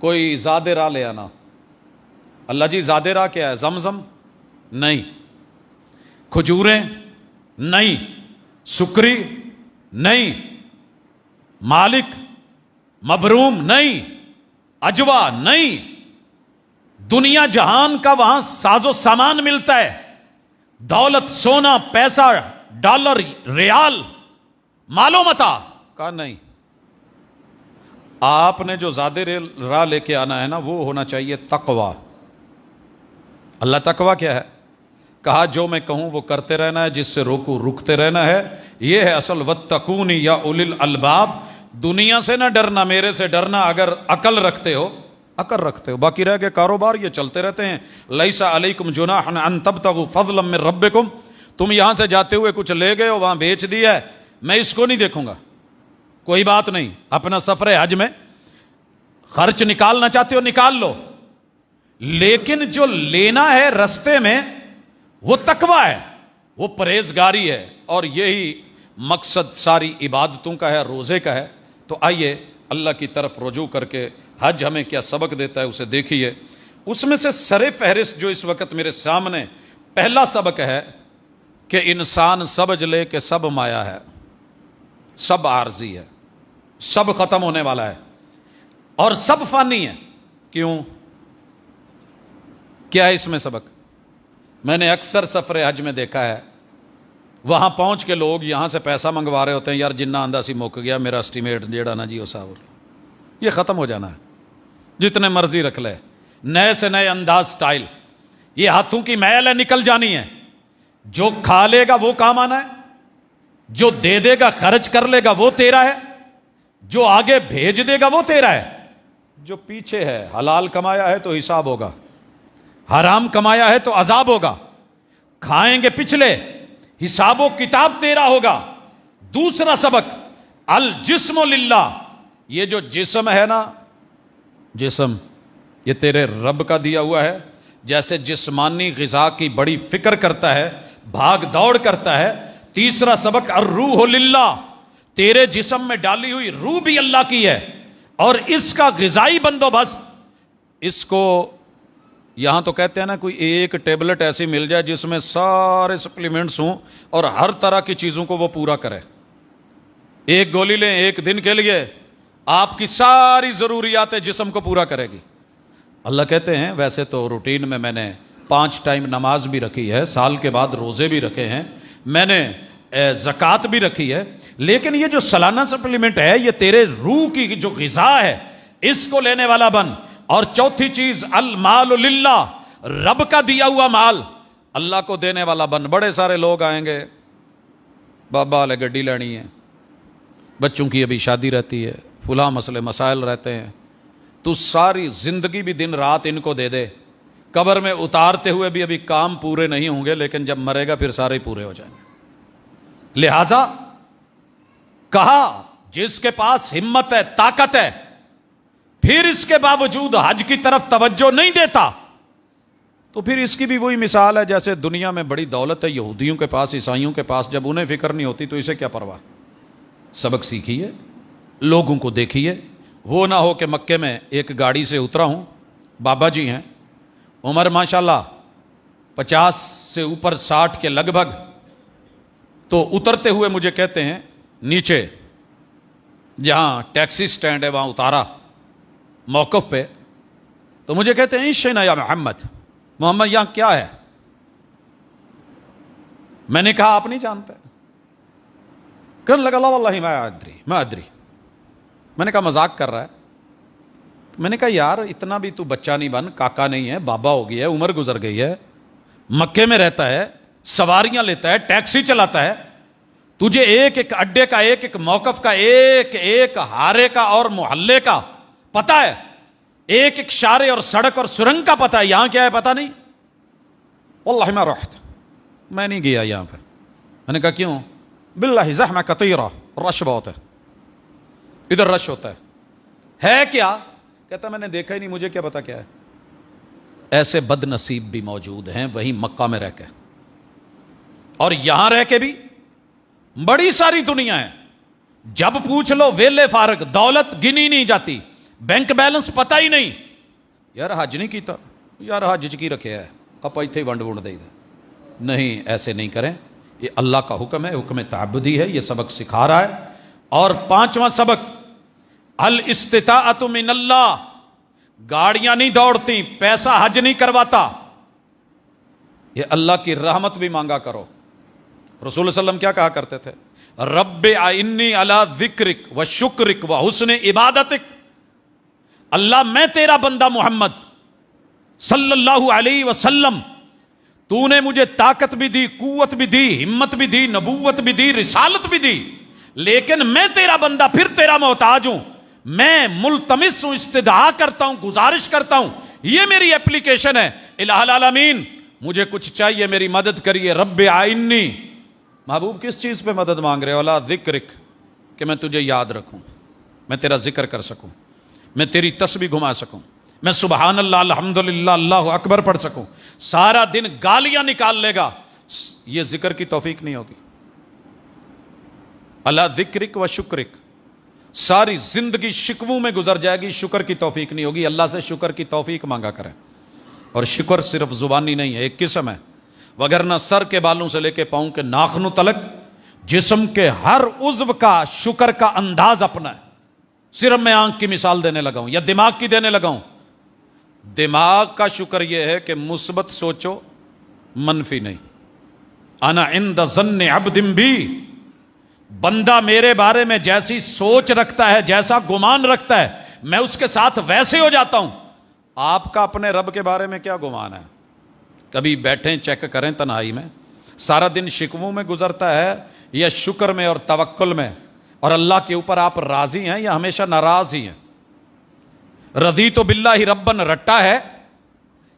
Speaker 1: کوئی زیادہ راہ لے آنا. اللہ جی زیادہ راہ کیا ہے؟ زمزم نہیں، کھجوریں نہیں، سکری نہیں، مالک مبروم نہیں، اجوا نہیں. دنیا جہان کا وہاں ساز و سامان ملتا ہے، دولت، سونا، پیسہ، ڈالر، ریال، مال و متاع کا نہیں. آپ نے جو زیادہ راہ لے کے آنا ہے نا، وہ ہونا چاہیے تقوی. اللہ تقوی کیا ہے؟ کہا جو میں کہوں وہ کرتے رہنا ہے، جس سے روکوں رکتے رہنا ہے. یہ ہے اصل واتقون یا اولی الالباب. دنیا سے نہ ڈرنا، میرے سے ڈرنا. اگر عقل رکھتے ہو، باقی رہ گئے کاروبار یہ چلتے رہتے ہیں. لیس علیکم جناح ان تبتغوا فضلا من ربکم. تم یہاں سے جاتے ہوئے کچھ لے گئے ہو، وہاں بیچ دیا ہے، میں اس کو نہیں دیکھوں گا، کوئی بات نہیں. اپنا سفر حج میں خرچ نکالنا چاہتے ہو نکال لو، لیکن جو لینا ہے رستے میں وہ تقوی ہے، وہ پرہیزگاری ہے. اور یہی مقصد ساری عبادتوں کا ہے، روزے کا ہے. تو آئیے اللہ کی طرف رجوع کر کے حج ہمیں کیا سبق دیتا ہے اسے دیکھیے. اس میں سے سر فہرست جو اس وقت میرے سامنے پہلا سبق ہے کہ انسان سمجھ لے کہ سب مایا ہے، سب عارضی ہے، سب ختم ہونے والا ہے اور سب فانی ہے. کیوں؟ کیا ہے اس میں سبق؟ میں نے اکثر سفر حج میں دیکھا ہے، وہاں پہنچ کے لوگ یہاں سے پیسہ منگوا رہے ہوتے ہیں، یار جنہ آندہ سی مک گیا میرا اسٹیمیٹ جیڑا نا جی اساور، یہ ختم ہو جانا ہے، جتنے مرضی رکھ لے، نئے سے نئے انداز سٹائل. یہ ہاتھوں کی میل ہے، نکل جانی ہے. جو کھا لے گا وہ کام آنا ہے، جو دے دے گا خرچ کر لے گا وہ تیرا ہے، جو آگے بھیج دے گا وہ تیرا ہے. جو پیچھے ہے، حلال کمایا ہے تو حساب ہوگا، حرام کمایا ہے تو عذاب ہوگا. کھائیں گے پچھلے، حساب و کتاب تیرا ہوگا. دوسرا سبق الجسم للہ. یہ جو جسم ہے نا، جسم یہ تیرے رب کا دیا ہوا ہے. جیسے جسمانی غذا کی بڑی فکر کرتا ہے، بھاگ دوڑ کرتا ہے. تیسرا سبق الروح للہ. تیرے جسم میں ڈالی ہوئی روح بھی اللہ کی ہے، اور اس کا غذائی بندوبست، اس کو یہاں تو کہتے ہیں نا کوئی ایک ٹیبلٹ ایسی مل جائے جس میں سارے سپلیمنٹس ہوں اور ہر طرح کی چیزوں کو وہ پورا کرے. ایک گولی لیں ایک دن کے لیے، آپ کی ساری ضروریات جسم کو پورا کرے گی. اللہ کہتے ہیں ویسے تو روٹین میں نے 5 ٹائم نماز بھی رکھی ہے، سال کے بعد روزے بھی رکھے ہیں، میں نے زکوٰۃ بھی رکھی ہے، لیکن یہ جو سالانہ سپلیمنٹ ہے یہ تیرے روح کی جو غذا ہے اس کو لینے والا بن. اور چوتھی چیز المال للہ. رب کا دیا ہوا مال اللہ کو دینے والا بن. بڑے سارے لوگ آئیں گے، بابا والے گڈی لینی ہے، بچوں کی ابھی شادی رہتی ہے، فلاں مسئلے مسائل رہتے ہیں، تو ساری زندگی بھی دن رات ان کو دے دے، قبر میں اتارتے ہوئے بھی ابھی کام پورے نہیں ہوں گے، لیکن جب مرے گا پھر سارے پورے ہو جائیں گے. لہذا کہا جس کے پاس ہمت ہے، طاقت ہے، پھر اس کے باوجود حج کی طرف توجہ نہیں دیتا، تو پھر اس کی بھی وہی مثال ہے جیسے دنیا میں بڑی دولت ہے یہودیوں کے پاس، عیسائیوں کے پاس، جب انہیں فکر نہیں ہوتی تو اسے کیا پرواہ. سبق سیکھیے، لوگوں کو دیکھیے. وہ نہ ہو کہ مکے میں ایک گاڑی سے اترا ہوں، بابا جی ہیں، عمر ماشاءاللہ 50 سے اوپر 60 کے لگ بھگ، تو اترتے ہوئے مجھے کہتے ہیں نیچے جہاں ٹیکسی سٹینڈ ہے وہاں اتارا موقف پہ، تو مجھے کہتے ہیں شینا یا محمد، محمد یہاں کیا ہے؟ میں نے کہا آپ نہیں جانتے. کہنے لگا لا واللہ میں ادری میں نے کہا مذاق کر رہا ہے؟ میں نے کہا یار اتنا بھی تو بچہ نہیں بن، کاکا نہیں ہے، بابا ہو گیا ہے، عمر گزر گئی ہے، مکے میں رہتا ہے، سواریاں لیتا ہے، ٹیکسی چلاتا ہے، تجھے ایک ایک اڈے کا، ایک ایک موقف کا، ایک ایک ہارے کا اور محلے کا پتا ہے، ایک ایک شارے اور سڑک اور سرنگ کا پتا ہے، یہاں کیا ہے پتا نہیں؟ واللہ ما رحت، میں نہیں گیا یہاں پہ۔ میں نے کہا کیوں؟ باللہ زحمہ کثیرہ، رش بہت ہے، ادھر رش ہوتا ہے کیا؟ کہتا میں نے دیکھا ہی نہیں، مجھے کیا پتا کیا ہے۔ ایسے بد نصیب بھی موجود ہیں وہیں مکہ میں رہ کے، اور یہاں رہ کے بھی بڑی ساری دنیا ہے، جب پوچھ لو ویلے فارغ، دولت گنی نہیں جاتی، بینک بیلنس پتہ ہی نہیں، یار حج نہیں کیتا، یار حج کی رکھے ہے آپ ایتھے ونڈ وونڈ دے دے۔ نہیں، ایسے نہیں کریں، یہ اللہ کا حکم ہے، حکم تعبدی ہے، یہ سبق سکھا رہا ہے۔ اور پانچواں سبق، الاستطاعت من اللہ، گاڑیاں نہیں دوڑتی، پیسہ حج نہیں کرواتا، یہ اللہ کی رحمت بھی مانگا کرو۔ رسول اللہ علیہ وسلم کیا کہا کرتے تھے؟ رب اعنی علی ذکرک و شکرک و حسن عبادتک، اللہ میں تیرا بندہ محمد صلی اللہ علیہ وسلم، تو نے مجھے طاقت بھی دی، قوت بھی دی، ہمت بھی دی، نبوت بھی دی، رسالت بھی دی، لیکن میں تیرا بندہ پھر تیرا محتاج ہوں، میں ملتمس ہوں، استدعا کرتا ہوں، گزارش کرتا ہوں، یہ میری اپلیکیشن ہے، الہ العالمین مجھے کچھ چاہیے، میری مدد کریے۔ رب اعنی، محبوب کس چیز پہ مدد مانگ رہے ہو؟ اللہ ذکرک، کہ میں تجھے یاد رکھوں، میں تیرا ذکر کر سکوں، میں تیری تسبیح گھما سکوں، میں سبحان اللہ الحمدللہ اللہ اکبر پڑھ سکوں۔ سارا دن گالیاں نکال لے گا، یہ ذکر کی توفیق نہیں ہوگی۔ اللہ ذکرک و شکرک، ساری زندگی شکووں میں گزر جائے گی، شکر کی توفیق نہیں ہوگی۔ اللہ سے شکر کی توفیق مانگا کریں، اور شکر صرف زبانی نہیں ہے، ایک قسم ہے، وگرنہ سر کے بالوں سے لے کے پاؤں کے ناخنوں تلک جسم کے ہر عضو کا شکر کا انداز اپنا ہے۔ صرف میں آنکھ کی مثال دینے لگا ہوں یا دماغ کی دینے لگا ہوں۔ دماغ کا شکر یہ ہے کہ مثبت سوچو، منفی نہیں۔ انا عند ظن عبد بی، بندہ میرے بارے میں جیسی سوچ رکھتا ہے، جیسا گمان رکھتا ہے، میں اس کے ساتھ ویسے ہو جاتا ہوں۔ آپ کا اپنے رب کے بارے میں کیا گمان ہے؟ کبھی بیٹھیں چیک کریں تنہائی میں، سارا دن شکووں میں گزرتا ہے یا شکر میں اور توکل میں؟ اور اللہ کے اوپر آپ راضی ہیں یا ہمیشہ ناراض ہی ہیں؟ رضیت باللہ ربن رٹا ہے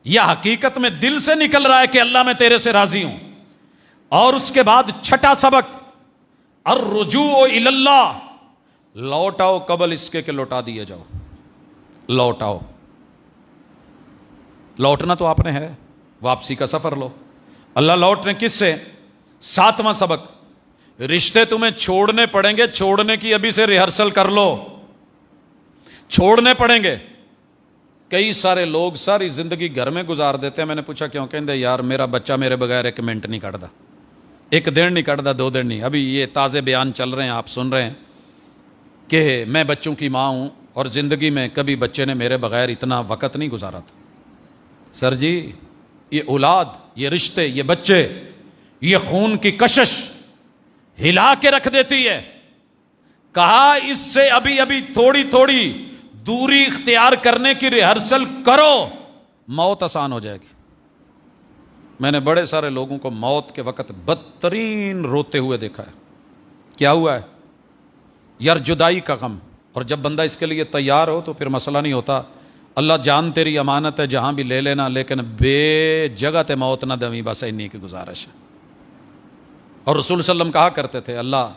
Speaker 1: یا حقیقت میں دل سے نکل رہا ہے کہ اللہ میں تیرے سے راضی ہوں؟ اور اس کے بعد چھٹا سبق، الرجوع الی اللہ، لوٹ آؤ قبل اس کے کہ لوٹا دیے جاؤ۔ لوٹ آؤ، لوٹنا تو آپ نے ہے، واپسی کا سفر لو۔ اللہ لوٹنے کس سے؟ ساتواں سبق، رشتے تمہیں چھوڑنے پڑیں گے، چھوڑنے کی ابھی سے ریہرسل کر لو، چھوڑنے پڑیں گے۔ کئی سارے لوگ ساری زندگی گھر میں گزار دیتے ہیں۔ میں نے پوچھا کیوں؟ کہندے یار میرا بچہ میرے بغیر ایک منٹ نہیں کٹدا، ایک دن نہیں کٹدا، 2 دن نہیں۔ ابھی یہ تازے بیان چل رہے ہیں، آپ سن رہے ہیں کہ میں بچوں کی ماں ہوں اور زندگی میں کبھی بچے نے میرے بغیر اتنا وقت نہیں گزارا تھا۔ سر جی، یہ اولاد، یہ رشتے، یہ بچے، یہ خون کی کشش ہلا کے رکھ دیتی ہے۔ کہا اس سے ابھی ابھی تھوڑی تھوڑی دوری اختیار کرنے کی ریہرسل کرو، موت آسان ہو جائے گی۔ میں نے بڑے سارے لوگوں کو موت کے وقت بدترین روتے ہوئے دیکھا ہے۔ کیا ہوا ہے؟ یار جدائی کا غم، اور جب بندہ اس کے لیے تیار ہو تو پھر مسئلہ نہیں ہوتا۔ اللہ جان تیری امانت ہے، جہاں بھی لے لینا، لیکن بے جگہ تے موت نہ دویں، بس انی کی گزارش ہے۔ اور رسول صلی اللہ علیہ وسلم کہا کرتے تھے، اللہ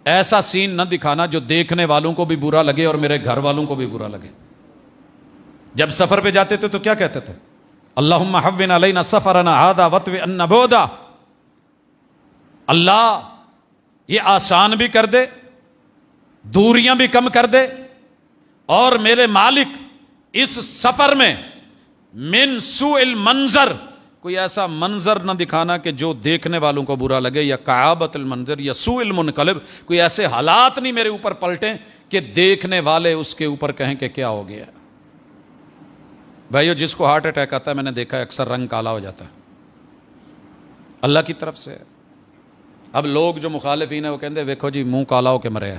Speaker 1: ایسا سین نہ دکھانا جو دیکھنے والوں کو بھی برا لگے اور میرے گھر والوں کو بھی برا لگے۔ جب سفر پہ جاتے تھے تو کیا کہتے تھے؟ اللہم حون علینا سفرنا ھذا واطوی عنا بعدا، اللہ یہ آسان بھی کر دے، دوریاں بھی کم کر دے، اور میرے مالک اس سفر میں من سوء المنظر، کوئی ایسا منظر نہ دکھانا کہ جو دیکھنے والوں کو برا لگے، یا کعابت المنظر یا سوء المنقلب، کوئی ایسے حالات نہیں میرے اوپر پلٹیں کہ دیکھنے والے اس کے اوپر کہیں کہ کیا ہو گیا۔ بھائیو، جس کو ہارٹ اٹیک آتا ہے، میں نے دیکھا ہے اکثر رنگ کالا ہو جاتا ہے، اللہ کی طرف سے۔ اب لوگ جو مخالفین ہیں وہ کہتے ہیں ویکھو جی منہ کالا ہو کے مرے ہے،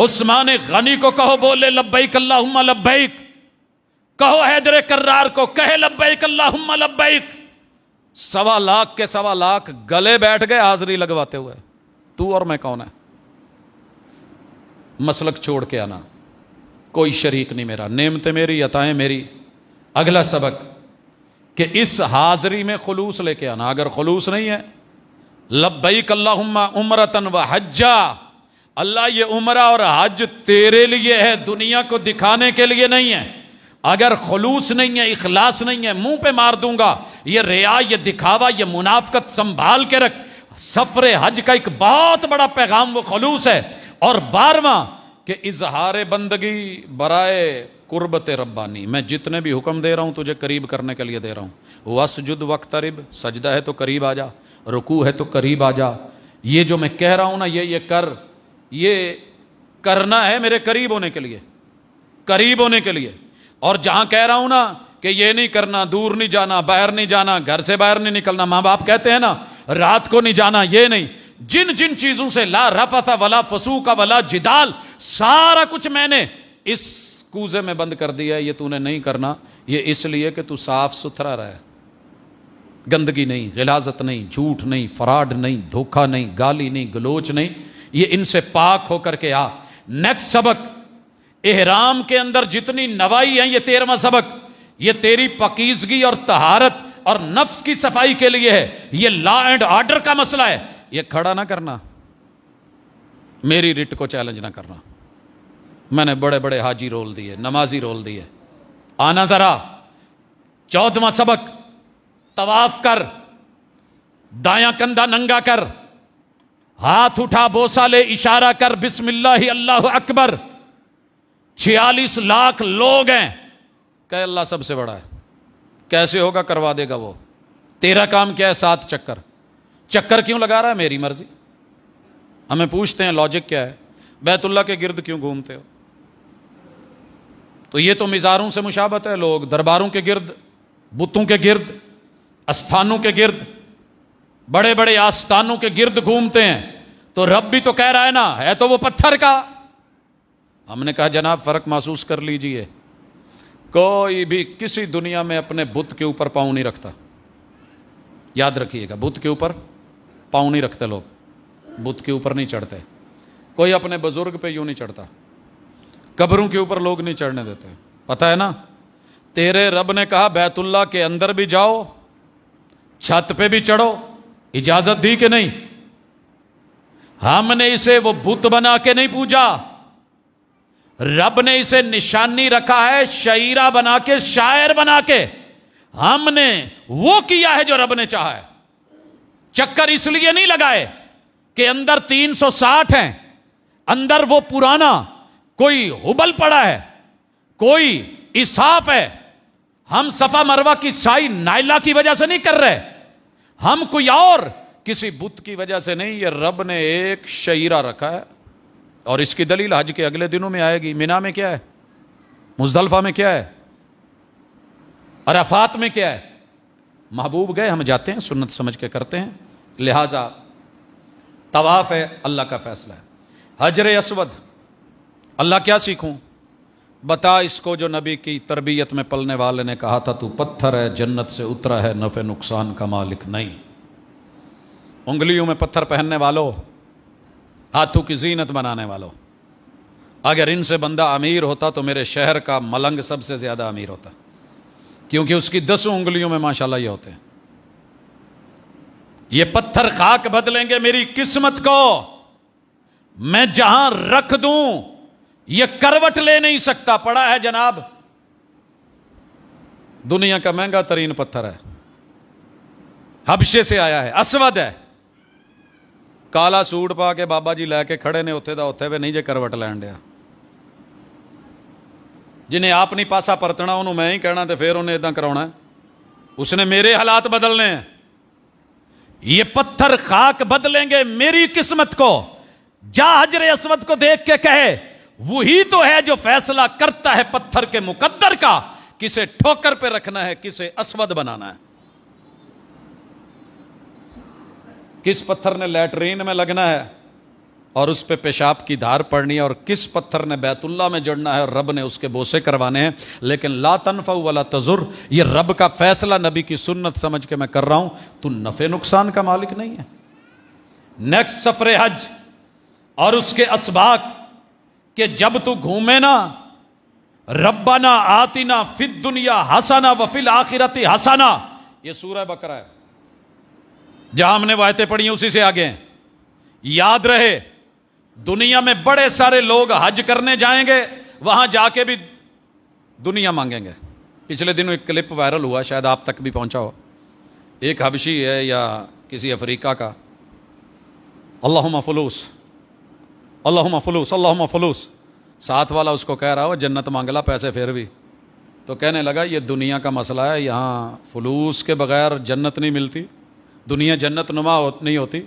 Speaker 1: عثمان غنی کو کہو بولے لبیک اللہم لبیک، کہو حیدر کرار کو کہے لبیک اللہم لبیک، 1.25 لاکھ کے 1.25 لاکھ گلے بیٹھ گئے حاضری لگواتے ہوئے، تو اور میں کون ہے؟ مسلک چھوڑ کے آنا، کوئی شریک نہیں میرا، نعمتیں میری، عطائیں میری۔ اگلا سبق کہ اس حاضری میں خلوص لے کے آنا، اگر خلوص نہیں ہے لبیک اللہم عمرتن و حجا، اللہ یہ عمرہ اور حج تیرے لیے ہے، دنیا کو دکھانے کے لیے نہیں ہے۔ اگر خلوص نہیں ہے، اخلاص نہیں ہے، منہ پہ مار دوں گا، یہ ریا، یہ دکھاوا، یہ منافقت سنبھال کے رکھ۔ سفر حج کا ایک بہت بڑا پیغام وہ خلوص ہے۔ اور 12واں کہ اظہار بندگی برائے قربت ربانی، میں جتنے بھی حکم دے رہا ہوں تجھے قریب کرنے کے لیے دے رہا ہوں۔ واسجد واقترب، سجدہ ہے تو قریب آ جا، رکوع ہے تو قریب آ جا، یہ جو میں کہہ رہا ہوں نا، یہ کر، یہ کرنا ہے میرے قریب ہونے کے لیے، قریب ہونے کے لیے۔ اور جہاں کہہ رہا ہوں نا کہ یہ نہیں کرنا، دور نہیں جانا، باہر نہیں جانا، گھر سے باہر نہیں نکلنا، ماں باپ کہتے ہیں نا رات کو نہیں جانا، یہ نہیں، جن جن چیزوں سے لا رفث ولا فسوق ولا جدال، سارا کچھ میں نے اس کوزے میں بند کر دیا ہے، یہ تو نے نہیں کرنا۔ یہ اس لیے کہ تو صاف ستھرا رہے، گندگی نہیں، غلاظت نہیں، جھوٹ نہیں، فراڈ نہیں، دھوکہ نہیں، گالی نہیں، گلوچ نہیں، یہ ان سے پاک ہو کر کے آ۔ نیکسٹ سبق، احرام کے اندر جتنی نوائی ہیں، یہ 13واں سبق، یہ تیری پاکیزگی اور طہارت اور نفس کی صفائی کے لیے ہے، یہ لا اینڈ آرڈر کا مسئلہ ہے۔ یہ کھڑا نہ کرنا، میری رٹ کو چیلنج نہ کرنا، میں نے بڑے بڑے حاجی رول دیے، نمازی رول دیے، آنا ذرا۔ 14واں سبق، طواف کر، دایاں کندھا ننگا کر، ہاتھ اٹھا بوسہ لے، اشارہ کر، بسم اللہ اللہ اکبر۔ 46 لاکھ لوگ ہیں، کہ اللہ سب سے بڑا ہے، کیسے ہوگا کروا دے گا وہ، تیرا کام کیا ہے؟ 7 چکر، چکر کیوں لگا رہا ہے؟ میری مرضی۔ ہمیں پوچھتے ہیں لاجک کیا ہے، بیت اللہ کے گرد کیوں گھومتے ہو؟ تو یہ تو مزاروں سے مشابہت ہے، لوگ درباروں کے گرد، بتوں کے گرد، استھانوں کے گرد، بڑے بڑے آستانوں کے گرد گھومتے ہیں، تو رب بھی تو کہہ رہا ہے نا، ہے تو وہ پتھر کا۔ ہم نے کہا جناب فرق محسوس کر لیجئے، کوئی بھی کسی دنیا میں اپنے بت کے اوپر پاؤں نہیں رکھتا، یاد رکھیے گا، بت کے اوپر پاؤں نہیں رکھتے لوگ، بت کے اوپر نہیں چڑھتے، کوئی اپنے بزرگ پہ یوں نہیں چڑھتا، قبروں کے اوپر لوگ نہیں چڑھنے دیتے، پتہ ہے نا؟ تیرے رب نے کہا بیت اللہ کے اندر بھی جاؤ، چھت پہ بھی چڑھو، اجازت دی کہ نہیں؟ ہم نے اسے وہ بت بنا کے نہیں پوجا، رب نے اسے نشانی رکھا ہے شعیرہ بنا کے، شاعر بنا کے، ہم نے وہ کیا ہے جو رب نے چاہا ہے۔ چکر اس لیے نہیں لگائے کہ اندر 360 ہیں، اندر وہ پرانا کوئی ہبل پڑا ہے، کوئی اساف ہے۔ ہم صفا مروہ کی سائی نائلہ کی وجہ سے نہیں کر رہے، ہم کوئی اور کسی بت کی وجہ سے نہیں، یہ رب نے ایک شعیرہ رکھا ہے، اور اس کی دلیل حج کے اگلے دنوں میں آئے گی۔ مینا میں کیا ہے، مزدلفہ میں کیا ہے، عرفات میں کیا ہے؟ محبوب گئے، ہم جاتے ہیں، سنت سمجھ کے کرتے ہیں، لہٰذا طواف ہے، اللہ کا فیصلہ ہے۔ حجر اسود، اللہ کیا سیکھوں؟ بتا اس کو جو نبی کی تربیت میں پلنے والے نے کہا تھا، تو پتھر ہے، جنت سے اترا ہے، نفع نقصان کا مالک نہیں۔ انگلیوں میں پتھر پہننے والوں، ہاتھوں کی زینت بنانے والوں، اگر ان سے بندہ امیر ہوتا تو میرے شہر کا ملنگ سب سے زیادہ امیر ہوتا، کیونکہ اس کی 10 انگلیوں میں ماشاءاللہ یہ ہوتے ہیں۔ یہ پتھر خاک بدلیں گے میری قسمت کو، میں جہاں رکھ دوں یہ کروٹ لے نہیں سکتا۔ پڑا ہے جناب، دنیا کا مہنگا ترین پتھر ہے، حبشے سے آیا ہے، اسود ہے، کالا سوٹ پا کے بابا جی لے کے کھڑے نے اتنے دا اتنے وے نہیں جے کروٹ لین دیا، جنہیں آپ نہیں پاسا پرتنا انہوں میں ہی کہنا تے پھر انہیں ادھا کراؤنا ہے، اس نے میرے حالات بدلنے ہیں۔ یہ پتھر خاک بدلیں گے میری قسمت کو۔ جا حجر اسود کو دیکھ کے کہے وہی تو ہے جو فیصلہ کرتا ہے پتھر کے مقدر کا، کسے ٹھوکر پہ رکھنا ہے، کسے اسود بنانا ہے، کس پتھر نے لیٹرین میں لگنا ہے، اور اس پہ پیشاب کی دھار پڑنی ہے اور کس پتھر نے بیت اللہ میں جڑنا ہے اور رب نے اس کے بوسے کروانے ہیں، لیکن لا تنفع ولا تضر، یہ رب کا فیصلہ نبی کی سنت سمجھ کے میں کر رہا ہوں، تو نفع نقصان کا مالک نہیں ہے۔ نیکسٹ سفر حج اور اس کے اسباق کہ جب تو گھومے نا، ربنا آتنا فی الدنیا حسنہ وفی الآخرۃ حسنہ، یہ سورہ بقرہ ہے، جہاں ہم نے وہ آیتیں پڑھی ہیں اسی سے آگے ہیں۔ یاد رہے دنیا میں بڑے سارے لوگ حج کرنے جائیں گے، وہاں جا کے بھی دنیا مانگیں گے۔ پچھلے دنوں ایک کلپ وائرل ہوا، شاید آپ تک بھی پہنچا ہو، ایک حبشی ہے یا کسی افریقہ کا، اللہم فلوس اللہم فلوس اللہم فلوس، ساتھ والا اس کو کہہ رہا ہو جنت مانگلا پیسے پھر بھی، تو کہنے لگا یہ دنیا کا مسئلہ ہے، یہاں فلوس کے بغیر جنت نہیں ملتی، دنیا جنت نما نہیں ہوتی۔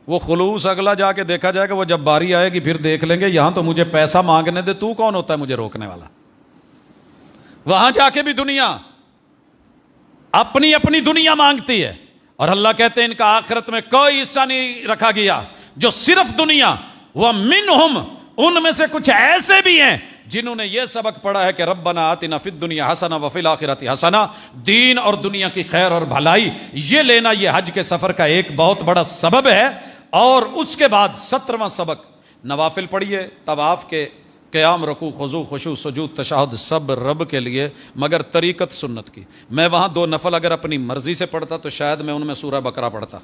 Speaker 1: وہ خلوص اگلا جا کے دیکھا جائے گا، وہ جب باری آئے گی پھر دیکھ لیں گے، یہاں تو مجھے پیسہ مانگنے دے، تو کون ہوتا ہے مجھے روکنے والا؟ وہاں جا کے بھی دنیا اپنی اپنی دنیا مانگتی ہے، اور اللہ کہتے ہیں ان کا آخرت میں کوئی حصہ نہیں رکھا گیا، جو صرف دنیا۔ وَمِنْهُمْ، ان میں سے کچھ ایسے بھی ہیں جنہوں نے یہ سبق پڑھا ہے کہ ربنا آتنا فی الدنیا حسنہ وفی الآخرۃ حسنہ، دین اور دنیا کی خیر اور بھلائی یہ لینا، یہ حج کے سفر کا ایک بہت بڑا سبب ہے۔ اور اس کے بعد 17واں سبق، نوافل پڑھیے، طواف کے قیام، رکوع، خضوع، خشوع، سجود، تشہد، سب رب کے لیے، مگر طریقت سنت کی۔ میں وہاں 2 نفل اگر اپنی مرضی سے پڑھتا تو شاید میں ان میں سورہ بقرہ پڑھتا،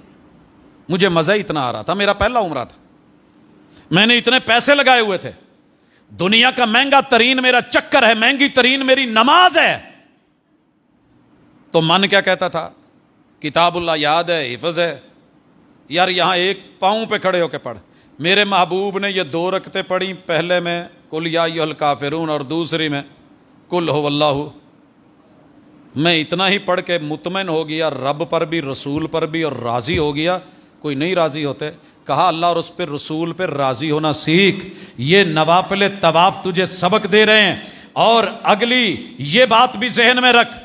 Speaker 1: مجھے مزہ اتنا آ رہا تھا، میرا پہلا عمرہ تھا، میں نے اتنے پیسے لگائے ہوئے تھے، دنیا کا مہنگا ترین میرا چکر ہے، مہنگی ترین میری نماز ہے، تو من کیا کہتا تھا؟ کتاب اللہ یاد ہے، حفظ ہے، یار یہاں ایک پاؤں پہ کھڑے ہو کے پڑھ۔ میرے محبوب نے یہ 2 رکعتیں پڑھی، پہلے میں قل یا ایھا الکافرون اور دوسری میں قل ھو اللہ۔ میں اتنا ہی پڑھ کے مطمئن ہو گیا، رب پر بھی رسول پر بھی، اور راضی ہو گیا۔ کوئی نہیں راضی ہوتے، کہا اللہ اور اس پہ رسول پہ راضی ہونا سیکھ، یہ نوافل طواف تجھے سبق دے رہے ہیں۔ اور اگلی یہ بات بھی ذہن میں رکھ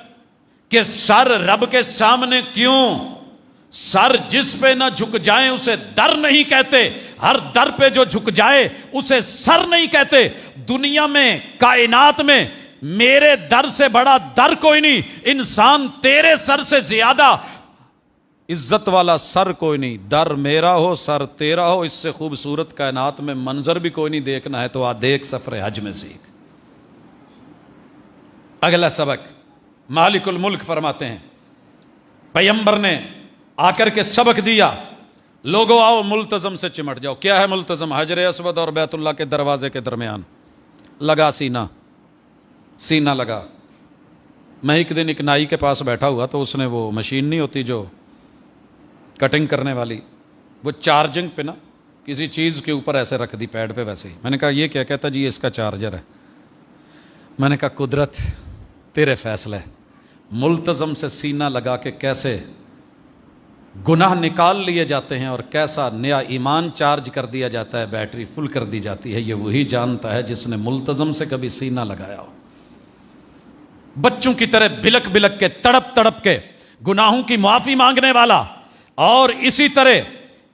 Speaker 1: کہ سر رب کے سامنے کیوں؟ سر جس پہ نہ جھک جائیں اسے در نہیں کہتے، ہر در پہ جو جھک جائے اسے سر نہیں کہتے۔ دنیا میں، کائنات میں میرے در سے بڑا در کوئی نہیں، انسان تیرے سر سے زیادہ عزت والا سر کوئی نہیں، در میرا ہو سر تیرا ہو، اس سے خوبصورت کائنات میں منظر بھی کوئی نہیں دیکھنا ہے تو آ دیکھ سفر حج میں سیکھ۔ اگلا سبق مالک الملک فرماتے ہیں، پیغمبر نے آ کر کے سبق دیا، لوگوں آؤ ملتزم سے چمٹ جاؤ۔ کیا ہے ملتزم؟ حجر اسود اور بیت اللہ کے دروازے کے درمیان لگا سینہ لگا۔ میں ایک دن ایک نائی کے پاس بیٹھا ہوا تو اس نے وہ مشین نہیں ہوتی جو کٹنگ کرنے والی، وہ چارجنگ پہ نا کسی چیز کے اوپر ایسے رکھ دی پیڈ پہ، ویسے ہی میں نے کہا یہ کیا؟ کہتا جی اس کا چارجر ہے۔ میں نے کہا قدرت تیرے فیصلے، ملتزم سے سینہ لگا کے کیسے گناہ نکال لیے جاتے ہیں اور کیسا نیا ایمان چارج کر دیا جاتا ہے، بیٹری فل کر دی جاتی ہے، یہ وہی جانتا ہے جس نے ملتزم سے کبھی سینہ لگایا ہو۔ بچوں کی طرح بلک بلک کے، تڑپ تڑپ کے گناہوں کی معافی مانگنے والا۔ اور اسی طرح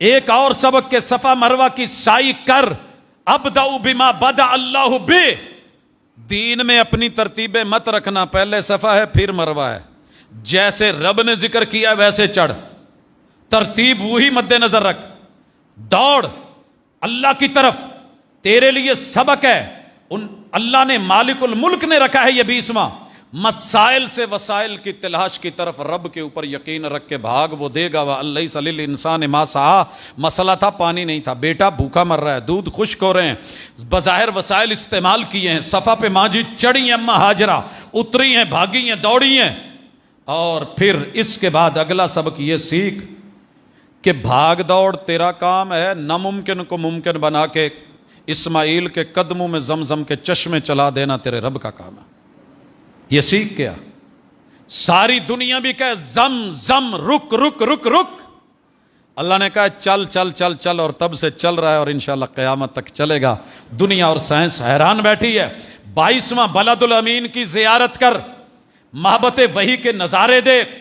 Speaker 1: ایک اور سبق کے صفا مروہ کی سعی کر، ابدأ بما بدأ اللہ بہ، دین میں اپنی ترتیبیں مت رکھنا، پہلے صفا ہے پھر مروہ ہے، جیسے رب نے ذکر کیا ویسے چڑھ، ترتیب وہی مد نظر رکھ، دوڑ اللہ کی طرف، تیرے لیے سبق ہے۔ اللہ نے مالک الملک نے رکھا ہے یہ 20واں، مسائل سے وسائل کی تلاش کی طرف رب کے اوپر یقین رکھ کے بھاگ، وہ دے گا۔ وَأَلَّيْسَ لِلْإِنسَانِ مَا سَعَىٰ، مسئلہ تھا پانی نہیں تھا، بیٹا بھوکا مر رہا ہے، دودھ خشک ہو رہے ہیں، بظاہر وسائل استعمال کیے ہیں، صفا پہ ماں جی چڑھی ہیں، اماں ہاجرہ اتری ہیں، بھاگی ہیں، دوڑی ہیں۔ اور پھر اس کے بعد اگلا سبق یہ سیکھ کہ بھاگ دوڑ تیرا کام ہے، ناممکن کو ممکن بنا کے اسماعیل کے قدموں میں زمزم کے چشمے چلا دینا تیرے رب کا کام ہے۔ یہ سیکھ گیا، ساری دنیا بھی کہے زم زم، رک رک رک رک، اللہ نے کہا چل چل چل چل، اور تب سے چل رہا ہے اور انشاءاللہ قیامت تک چلے گا۔ دنیا اور سائنس حیران بیٹھی ہے۔ 22واں بلد الامین کی زیارت کر، محبت وحی کے نظارے دیکھ۔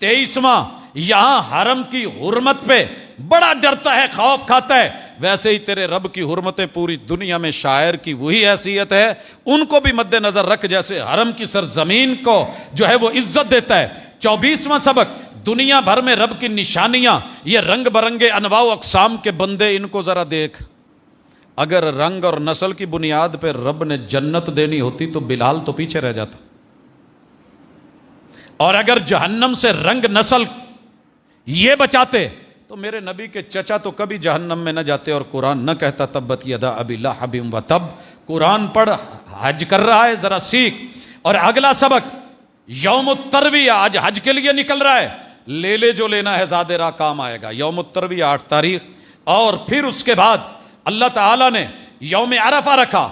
Speaker 1: 23واں یہاں حرم کی حرمت پہ بڑا ڈرتا ہے، خوف کھاتا ہے، ویسے ہی تیرے رب کی حرمتیں پوری دنیا میں شاعر کی وہی حیثیت ہے، ان کو بھی مد نظر رکھ جیسے حرم کی سرزمین کو جو ہے وہ عزت دیتا ہے۔ 24واں سبق، دنیا بھر میں رب کی نشانیاں، یہ رنگ برنگے انواع و اقسام کے بندے، ان کو ذرا دیکھ۔ اگر رنگ اور نسل کی بنیاد پہ رب نے جنت دینی ہوتی تو بلال تو پیچھے رہ جاتا، اور اگر جہنم سے رنگ نسل یہ بچاتے تو میرے نبی کے چچا تو کبھی جہنم میں نہ جاتے، اور قرآن نہ کہتا تبت یدا ابی لہب وتب۔ قرآن پڑھ، حج کر رہا ہے، ذرا سیکھ۔ اور اگلا سبق یوم الترویہ، آج حج کے لیے نکل رہا ہے، لے لے جو لینا ہے، زیادہ راہ کام آئے گا۔ یوم الترویہ 8 تاریخ، اور پھر اس کے بعد اللہ تعالیٰ نے یوم عرفہ رکھا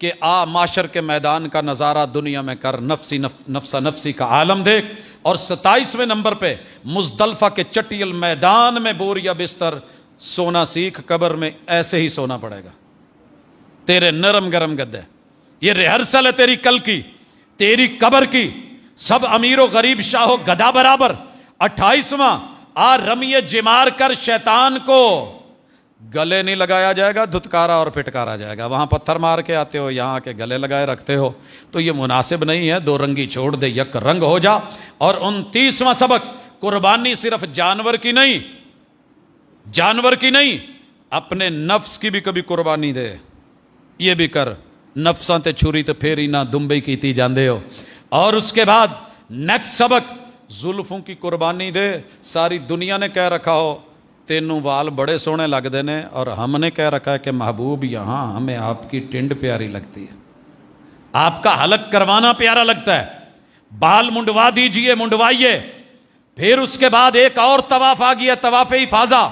Speaker 1: کہ آ معاشر کے میدان کا نظارہ دنیا میں کر، نفسا نفسی کا عالم دیکھ۔ اور 27ویں نمبر پہ مزدلفہ کے چٹیل میدان میں بوریا بستر، سونا سیکھ، قبر میں ایسے ہی سونا پڑے گا، تیرے نرم گرم گدے۔ یہ ریہرسل ہے تیری کل کی، تیری قبر کی۔ سب امیر و غریب، شاہ و گدھا برابر۔ 28واں، آ رمی جمار کر، شیطان کو گلے نہیں لگایا جائے گا، دھتکارا اور پھٹکارا جائے گا۔ وہاں پتھر مار کے آتے ہو، یہاں کے گلے لگائے رکھتے ہو، تو یہ مناسب نہیں ہے۔ دو رنگی چھوڑ دے، یک رنگ ہو جا۔ اور 29واں سبق، قربانی صرف جانور کی نہیں، جانور کی نہیں، اپنے نفس کی بھی کبھی قربانی دے، یہ بھی کر۔ نفساں تے چھری تے پھیری نہ دمبئی کیتی جاندے ہو۔ اور اس کے بعد نیکسٹ سبق، زلفوں کی قربانی دے۔ ساری دنیا نے کہہ رکھا ہو تینوں وال بڑے سونے لگ دینے، اور ہم نے کہہ رکھا ہے کہ محبوب یہاں ہمیں آپ کی ٹنڈ پیاری لگتی ہے، آپ کا حلق کروانا پیارا لگتا ہے، بال منڈوا دیجئے، منڈوائیے۔ پھر اس کے بعد ایک اور طواف آ گیا، طواف افاضہ۔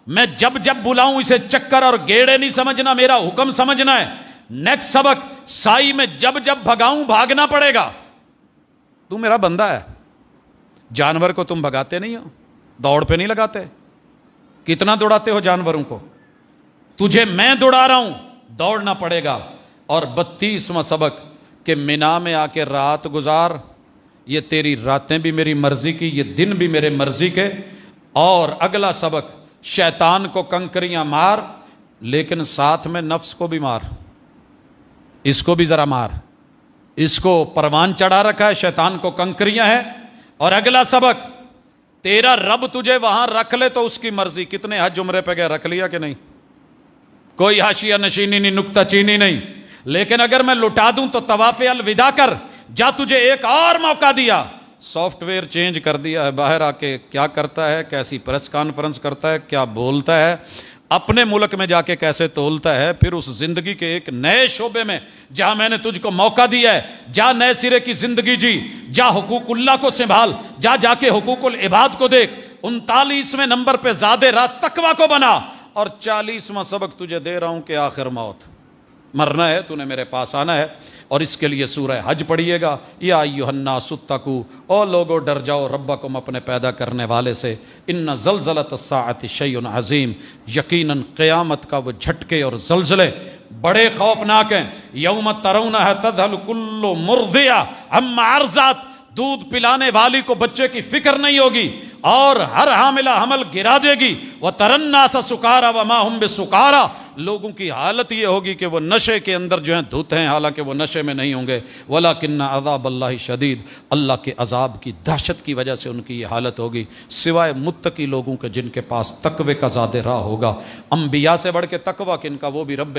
Speaker 1: میں جب جب بلاؤں اسے چکر اور گیڑے نہیں سمجھنا، میرا حکم سمجھنا ہے۔ نیکسٹ سبق، سائی میں جب جب بھگاؤں بھاگنا پڑے گا۔ تو میرا بندہ ہے، جانور کو تم بھگاتے نہیں ہو، دوڑ پہ نہیں لگاتے، کتنا دوڑاتے ہو جانوروں کو، تجھے میں دوڑا رہا ہوں، دوڑنا پڑے گا۔ اور 32واں سبق کہ مینا میں آ کے رات گزار، یہ تیری راتیں بھی میری مرضی کی، یہ دن بھی میرے مرضی کے۔ اور اگلا سبق، شیطان کو کنکریاں مار، لیکن ساتھ میں نفس کو بھی مار، اس کو بھی ذرا مار، اس کو پروان چڑھا رکھا ہے، شیطان کو کنکریاں ہے۔ اور اگلا سبق، تیرا رب تجھے وہاں رکھ لے تو اس کی مرضی۔ کتنے حج عمرے پہ گئے، رکھ لیا کہ نہیں؟ کوئی حاشیہ نشینی نہیں، نکتہ چینی نہیں۔ لیکن اگر میں لٹا دوں تو طواف الوداع کر جا، تجھے ایک اور موقع دیا، سافٹ ویئر چینج کر دیا ہے، باہر آ کے کیا کرتا ہے، کیسی پریس کانفرنس کرتا ہے، کیا بولتا ہے، اپنے ملک میں جا کے کیسے تولتا ہے، پھر اس زندگی کے ایک نئے شعبے میں جہاں میں نے تجھ کو موقع دیا ہے، جا نئے سرے کی زندگی جی، جا حقوق اللہ کو سنبھال، جا کے حقوق العباد کو دیکھ۔ 39ویں نمبر پہ زیادہ رات تقوی کو بنا۔ اور 40واں سبق تجھے دے رہا ہوں کہ آخر موت، مرنا ہے، تو نے میرے پاس آنا ہے، اور اس کے لیے سورہ حج پڑھیے گا۔ یا ایھا الناس اتقوا، او لوگو ڈر جاؤ ربکم، اپنے پیدا کرنے والے سے۔ ان زلزلۃ الساعۃ شیء عظیم، یقیناً قیامت کا وہ جھٹکے اور زلزلے بڑے خوفناک ہیں۔ یوم ترونھا تذہل کل مرضعہ عما ارضعت، دودھ پلانے والی کو بچے کی فکر نہیں ہوگی، اور ہر حاملہ حمل گرا دے گی۔ وتری الناس سکارا وما هم بسکارا، لوگوں کی حالت یہ ہوگی کہ وہ نشے کے اندر جو ہیں دھت ہیں، حالانکہ وہ نشے میں نہیں ہوں گے۔ ولیکن عذاب اللہ شدید، اللہ کے عذاب کی دہشت کی وجہ سے ان کی یہ حالت ہوگی، سوائے متقی لوگوں کے جن کے پاس تقوی کا زیادہ راہ ہوگا۔ انبیاء سے بڑھ کے تقوی کن کا، وہ بھی رب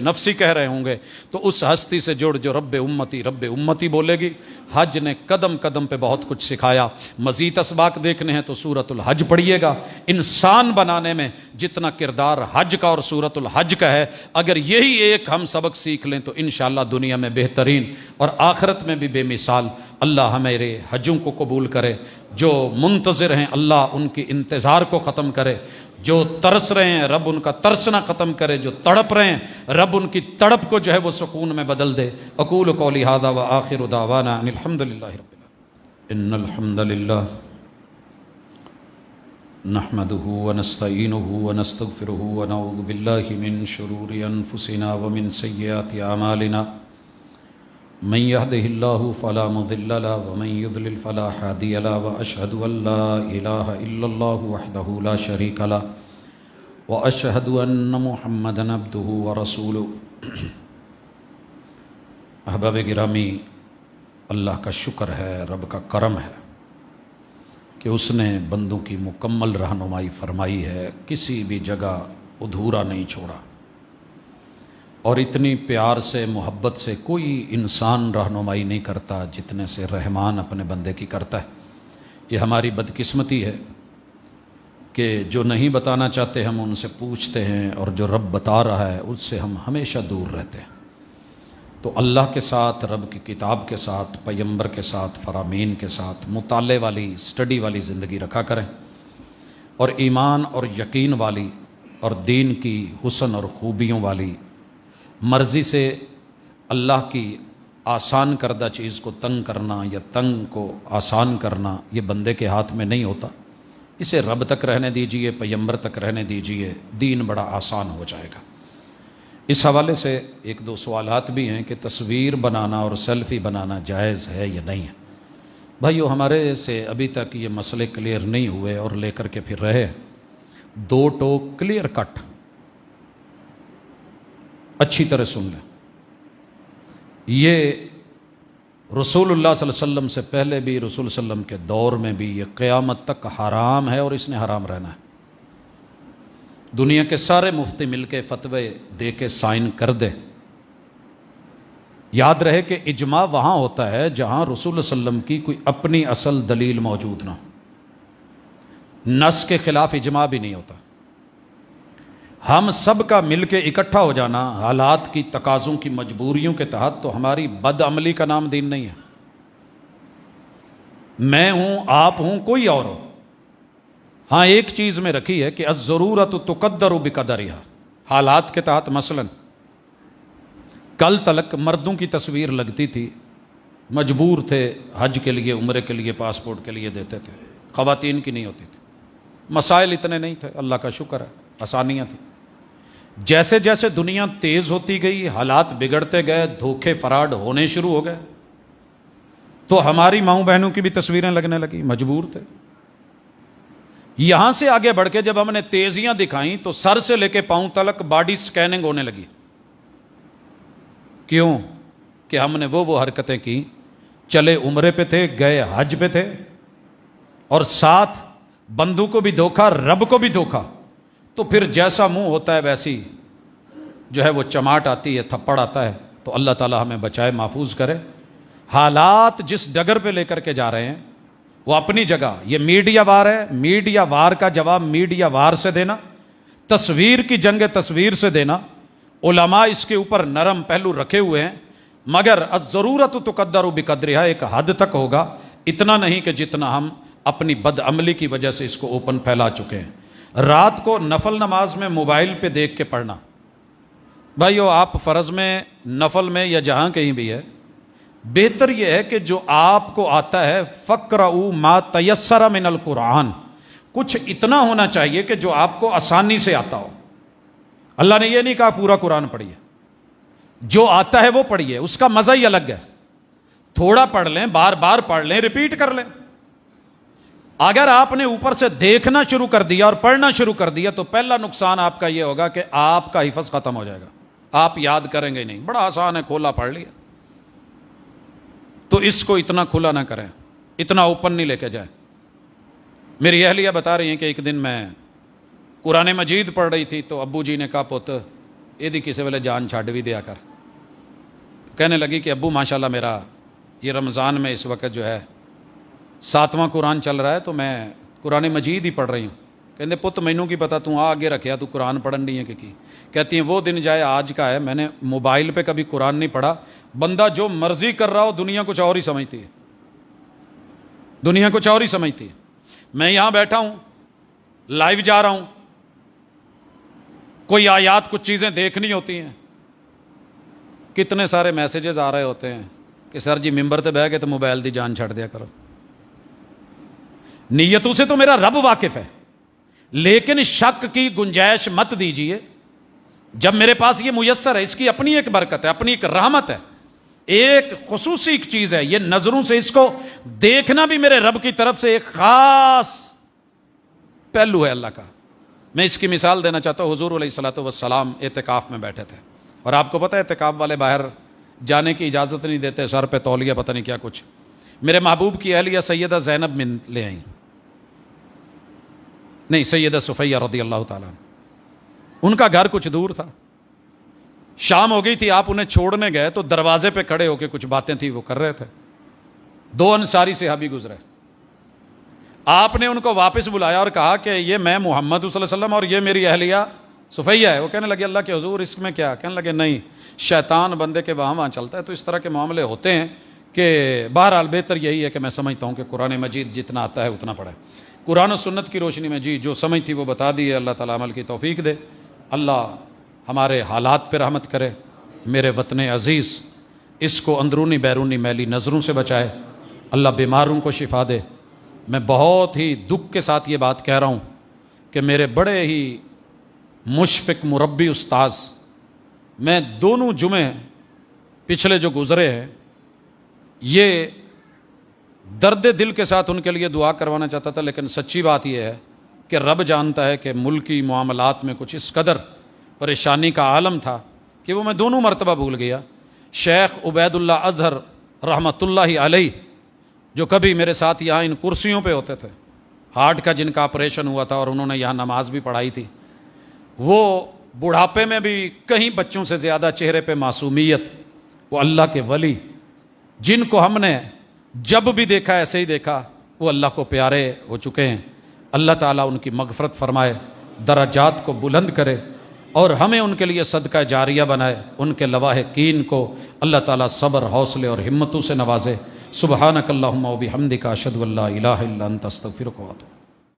Speaker 1: نفسی کہہ رہے ہوں گے۔ تو اس ہستی سے جڑ جو رب امتی بولے گی۔ حج نے قدم قدم پہ بہت کچھ سکھایا۔ مزید اسباق دیکھنے ہیں تو سورۃ الحج پڑھیے گا۔ انسان بنانے میں جتنا کردار حج کا اور سورۃ الحج کا ہے، اگر یہی ایک ہم سبق سیکھ لیں تو انشاءاللہ دنیا میں بہترین اور آخرت میں بھی بے مثال۔ اللہ ہمارے حجوں کو قبول کرے، جو منتظر ہیں اللہ ان کی انتظار کو ختم کرے، جو ترس رہے ہیں رب ان کا ترسنا ختم کرے، جو تڑپ رہے ہیں رب ان کی تڑپ کو جو ہے وہ سکون میں بدل دے۔ اقول قولی ھذا وآخر دعوانا ان الحمد للہ رب العالمین۔ ان الحمد للہ نحمده ونستعینه ونستغفره ونعوذ باللہ من شرور انفسنا ومن سیئات اعمالنا، من يهده الله فلا مضل له ومن يضلل فلا هادي له، واشهد ان لا اله الا الله وحده لا شريك له واشهد ان محمدا عبده ورسوله۔ احباب گرامی، اللہ کا شکر ہے، رب کا کرم ہے کہ اس نے بندوں کی مکمل رہنمائی فرمائی ہے، کسی بھی جگہ ادھورا نہیں چھوڑا، اور اتنی پیار سے محبت سے کوئی انسان رہنمائی نہیں کرتا جتنے سے رحمان اپنے بندے کی کرتا ہے۔ یہ ہماری بدقسمتی ہے کہ جو نہیں بتانا چاہتے ہم ان سے پوچھتے ہیں، اور جو رب بتا رہا ہے اس سے ہم ہمیشہ دور رہتے ہیں۔ تو اللہ کے ساتھ، رب کی کتاب کے ساتھ، پیغمبر کے ساتھ، فرامین کے ساتھ مطالعے والی، اسٹڈی والی زندگی رکھا کریں، اور ایمان اور یقین والی اور دین کی حسن اور خوبیوں والی، مرضی سے اللہ کی آسان کردہ چیز کو تنگ کرنا یا تنگ کو آسان کرنا یہ بندے کے ہاتھ میں نہیں ہوتا۔ اسے رب تک رہنے دیجئے، پیغمبر تک رہنے دیجئے، دین بڑا آسان ہو جائے گا۔ اس حوالے سے ایک دو سوالات بھی ہیں کہ تصویر بنانا اور سیلفی بنانا جائز ہے یا نہیں ہے۔ بھائیو، ہمارے سے ابھی تک یہ مسئلے کلیئر نہیں ہوئے اور لے کر کے پھر رہے، دو ٹوک کلیئر کٹ، اچھی طرح سن لیں۔ یہ رسول اللہ صلی اللہ علیہ وسلم سے پہلے بھی، رسول صلی اللہ علیہ وسلم کے دور میں بھی یہ قیامت تک حرام ہے، اور اس نے حرام رہنا ہے۔ دنیا کے سارے مفتی مل کے فتوے دے کے سائن کر دیں۔ یاد رہے کہ اجماع وہاں ہوتا ہے جہاں رسول اللہ صلی اللہ علیہ وسلم کی کوئی اپنی اصل دلیل موجود نہ ہو۔ نص کے خلاف اجماع بھی نہیں ہوتا۔ ہم سب کا مل کے اکٹھا ہو جانا حالات کی تقاضوں کی مجبوریوں کے تحت تو ہماری بد عملی کا نام دین نہیں ہے۔ میں ہوں، آپ ہوں، کوئی اور ہو، ہاں ایک چیز میں رکھی ہے کہ الضرورت تقدر بقدرہا۔ حالات کے تحت مثلا کل تلک مردوں کی تصویر لگتی تھی، مجبور تھے، حج کے لیے، عمرے کے لیے، پاسپورٹ کے لیے دیتے تھے، خواتین کی نہیں ہوتی تھی۔ مسائل اتنے نہیں تھے، اللہ کا شکر ہے، آسانیاں تھیں۔ جیسے جیسے دنیا تیز ہوتی گئی، حالات بگڑتے گئے، دھوکے فراڈ ہونے شروع ہو گئے، تو ہماری ماؤں بہنوں کی بھی تصویریں لگنے لگی، مجبور تھے۔ یہاں سے آگے بڑھ کے جب ہم نے تیزیاں دکھائیں تو سر سے لے کے پاؤں تلک باڈی سکیننگ ہونے لگی۔ کیوں؟ کہ ہم نے وہ حرکتیں کی، چلے عمرے پہ تھے، گئے حج پہ تھے، اور ساتھ بندوں کو بھی دھوکا، رب کو بھی دھوکا۔ تو پھر جیسا منہ ہوتا ہے ویسی جو ہے وہ چماٹ آتی ہے، تھپڑ آتا ہے۔ تو اللہ تعالی ہمیں بچائے، محفوظ کرے۔ حالات جس ڈگر پہ لے کر کے جا رہے ہیں وہ اپنی جگہ، یہ میڈیا وار ہے، میڈیا وار کا جواب میڈیا وار سے دینا، تصویر کی جنگ تصویر سے دینا۔ علماء اس کے اوپر نرم پہلو رکھے ہوئے ہیں، مگر الضرورت تقدر بقدرہا، ایک حد تک ہوگا، اتنا نہیں کہ جتنا ہم اپنی بد عملی کی وجہ سے اس کو اوپن پھیلا چکے ہیں۔ رات کو نفل نماز میں موبائل پہ دیکھ کے پڑھنا، بھائیو آپ فرض میں، نفل میں، یا جہاں کہیں بھی ہے، بہتر یہ ہے کہ جو آپ کو آتا ہے فَقْرَؤُوا مَا تَيَسَّرَ مِنَ الْقُرْآنِ، کچھ اتنا ہونا چاہیے کہ جو آپ کو آسانی سے آتا ہو۔ اللہ نے یہ نہیں کہا پورا قرآن پڑھیے، جو آتا ہے وہ پڑھیے، اس کا مزہ ہی الگ ہے۔ تھوڑا پڑھ لیں، بار بار پڑھ لیں، ریپیٹ کر لیں۔ اگر آپ نے اوپر سے دیکھنا شروع کر دیا اور پڑھنا شروع کر دیا تو پہلا نقصان آپ کا یہ ہوگا کہ آپ کا حفظ ختم ہو جائے گا، آپ یاد کریں گے نہیں۔ بڑا آسان ہے، کھولا پڑھ لیا۔ تو اس کو اتنا کھلا نہ کریں، اتنا اوپن نہیں لے کے جائیں۔ میری اہلیہ بتا رہی ہیں کہ ایک دن میں قرآن مجید پڑھ رہی تھی تو ابو جی نے کہا پوت یہ کسی ویلے جان چھڈ بھی دیا کر۔ کہنے لگی کہ ابو ماشاءاللہ میرا یہ رمضان میں اس وقت جو ہے 7واں قرآن چل رہا ہے تو میں قرآن مجید ہی پڑھ رہی ہوں۔ کہتے پت مینوں کی پتا تو آگے رکھیا تو قرآن پڑھن نہیں ہے کہ کی۔ کہتی ہیں وہ دن جائے آج کا ہے، میں نے موبائل پہ کبھی قرآن نہیں پڑھا۔ بندہ جو مرضی کر رہا ہو، دنیا کچھ اور ہی سمجھتی ہے، دنیا کچھ اور ہی سمجھتی ہے۔ میں یہاں بیٹھا ہوں، لائیو جا رہا ہوں، کوئی آیات، کچھ چیزیں دیکھنی ہوتی ہیں، کتنے سارے میسیجز آ رہے ہوتے ہیں کہ سر جی ممبر تے بہ کے تو موبائل دی جان چھڑ دیا کرو۔ نیتوں سے تو میرا رب واقف ہے، لیکن شک کی گنجائش مت دیجئے۔ جب میرے پاس یہ میسر ہے، اس کی اپنی ایک برکت ہے، اپنی ایک رحمت ہے، ایک خصوصی ایک چیز ہے، یہ نظروں سے اس کو دیکھنا بھی میرے رب کی طرف سے ایک خاص پہلو ہے اللہ کا۔ میں اس کی مثال دینا چاہتا ہوں، حضور علیہ الصلوۃ والسلام اعتکاف میں بیٹھے تھے، اور آپ کو پتہ ہے اعتکاف والے باہر جانے کی اجازت نہیں دیتے، سر پہ تولیہ پتہ نہیں کیا کچھ۔ میرے محبوب کی اہلیہ سیدہ زینب من لے آئیں، نہیں سیدہ صفیہ رضی اللہ تعالیٰ عنہ، ان کا گھر کچھ دور تھا، شام ہو گئی تھی، آپ انہیں چھوڑنے گئے تو دروازے پہ کھڑے ہو کے کچھ باتیں تھی وہ کر رہے تھے، دو انصاری صحابی گزرے، آپ نے ان کو واپس بلایا اور کہا کہ یہ میں محمد صلی اللہ علیہ وسلم اور یہ میری اہلیہ صفیہ ہے۔ وہ کہنے لگے اللہ کے حضور اس میں کیا؟ کہنے لگے نہیں، شیطان بندے کے وہاں چلتا ہے تو اس طرح کے معاملے ہوتے ہیں کہ بہرحال بہتر یہی ہے کہ میں سمجھتا ہوں کہ قرآن مجید جتنا آتا ہے اتنا پڑھے۔ قرآن و سنت کی روشنی میں جی جو سمجھ تھی وہ بتا دی ہے، اللہ تعالیٰ عمل کی توفیق دے، اللہ ہمارے حالات پہ رحمت کرے، میرے وطن عزیز اس کو اندرونی بیرونی میلی نظروں سے بچائے، اللہ بیماروں کو شفا دے۔ میں بہت ہی دکھ کے ساتھ یہ بات کہہ رہا ہوں کہ میرے بڑے ہی مشفق مربی استاذ، میں دونوں جمعے پچھلے جو گزرے ہیں یہ درد دل کے ساتھ ان کے لیے دعا کروانا چاہتا تھا، لیکن سچی بات یہ ہے کہ رب جانتا ہے کہ ملکی معاملات میں کچھ اس قدر پریشانی کا عالم تھا کہ وہ میں دونوں مرتبہ بھول گیا۔ شیخ عبید اللہ اظہر رحمۃ اللہ علیہ جو کبھی میرے ساتھ یہاں ان کرسیوں پہ ہوتے تھے، ہارٹ کا جن کا آپریشن ہوا تھا اور انہوں نے یہاں نماز بھی پڑھائی تھی، وہ بڑھاپے میں بھی کہیں بچوں سے زیادہ چہرے پہ معصومیت، وہ اللہ کے ولی جن کو ہم نے جب بھی دیکھا ایسے ہی دیکھا، وہ اللہ کو پیارے ہو چکے ہیں۔ اللہ تعالیٰ ان کی مغفرت فرمائے، درجات کو بلند کرے اور ہمیں ان کے لیے صدقہ جاریہ بنائے، ان کے لواحقین کو اللہ تعالیٰ صبر، حوصلے اور ہمتوں سے نوازے۔ سبحانک اللہم و بحمدک، اشہد ان لا الہ الا انت، استغفرک و اتوب۔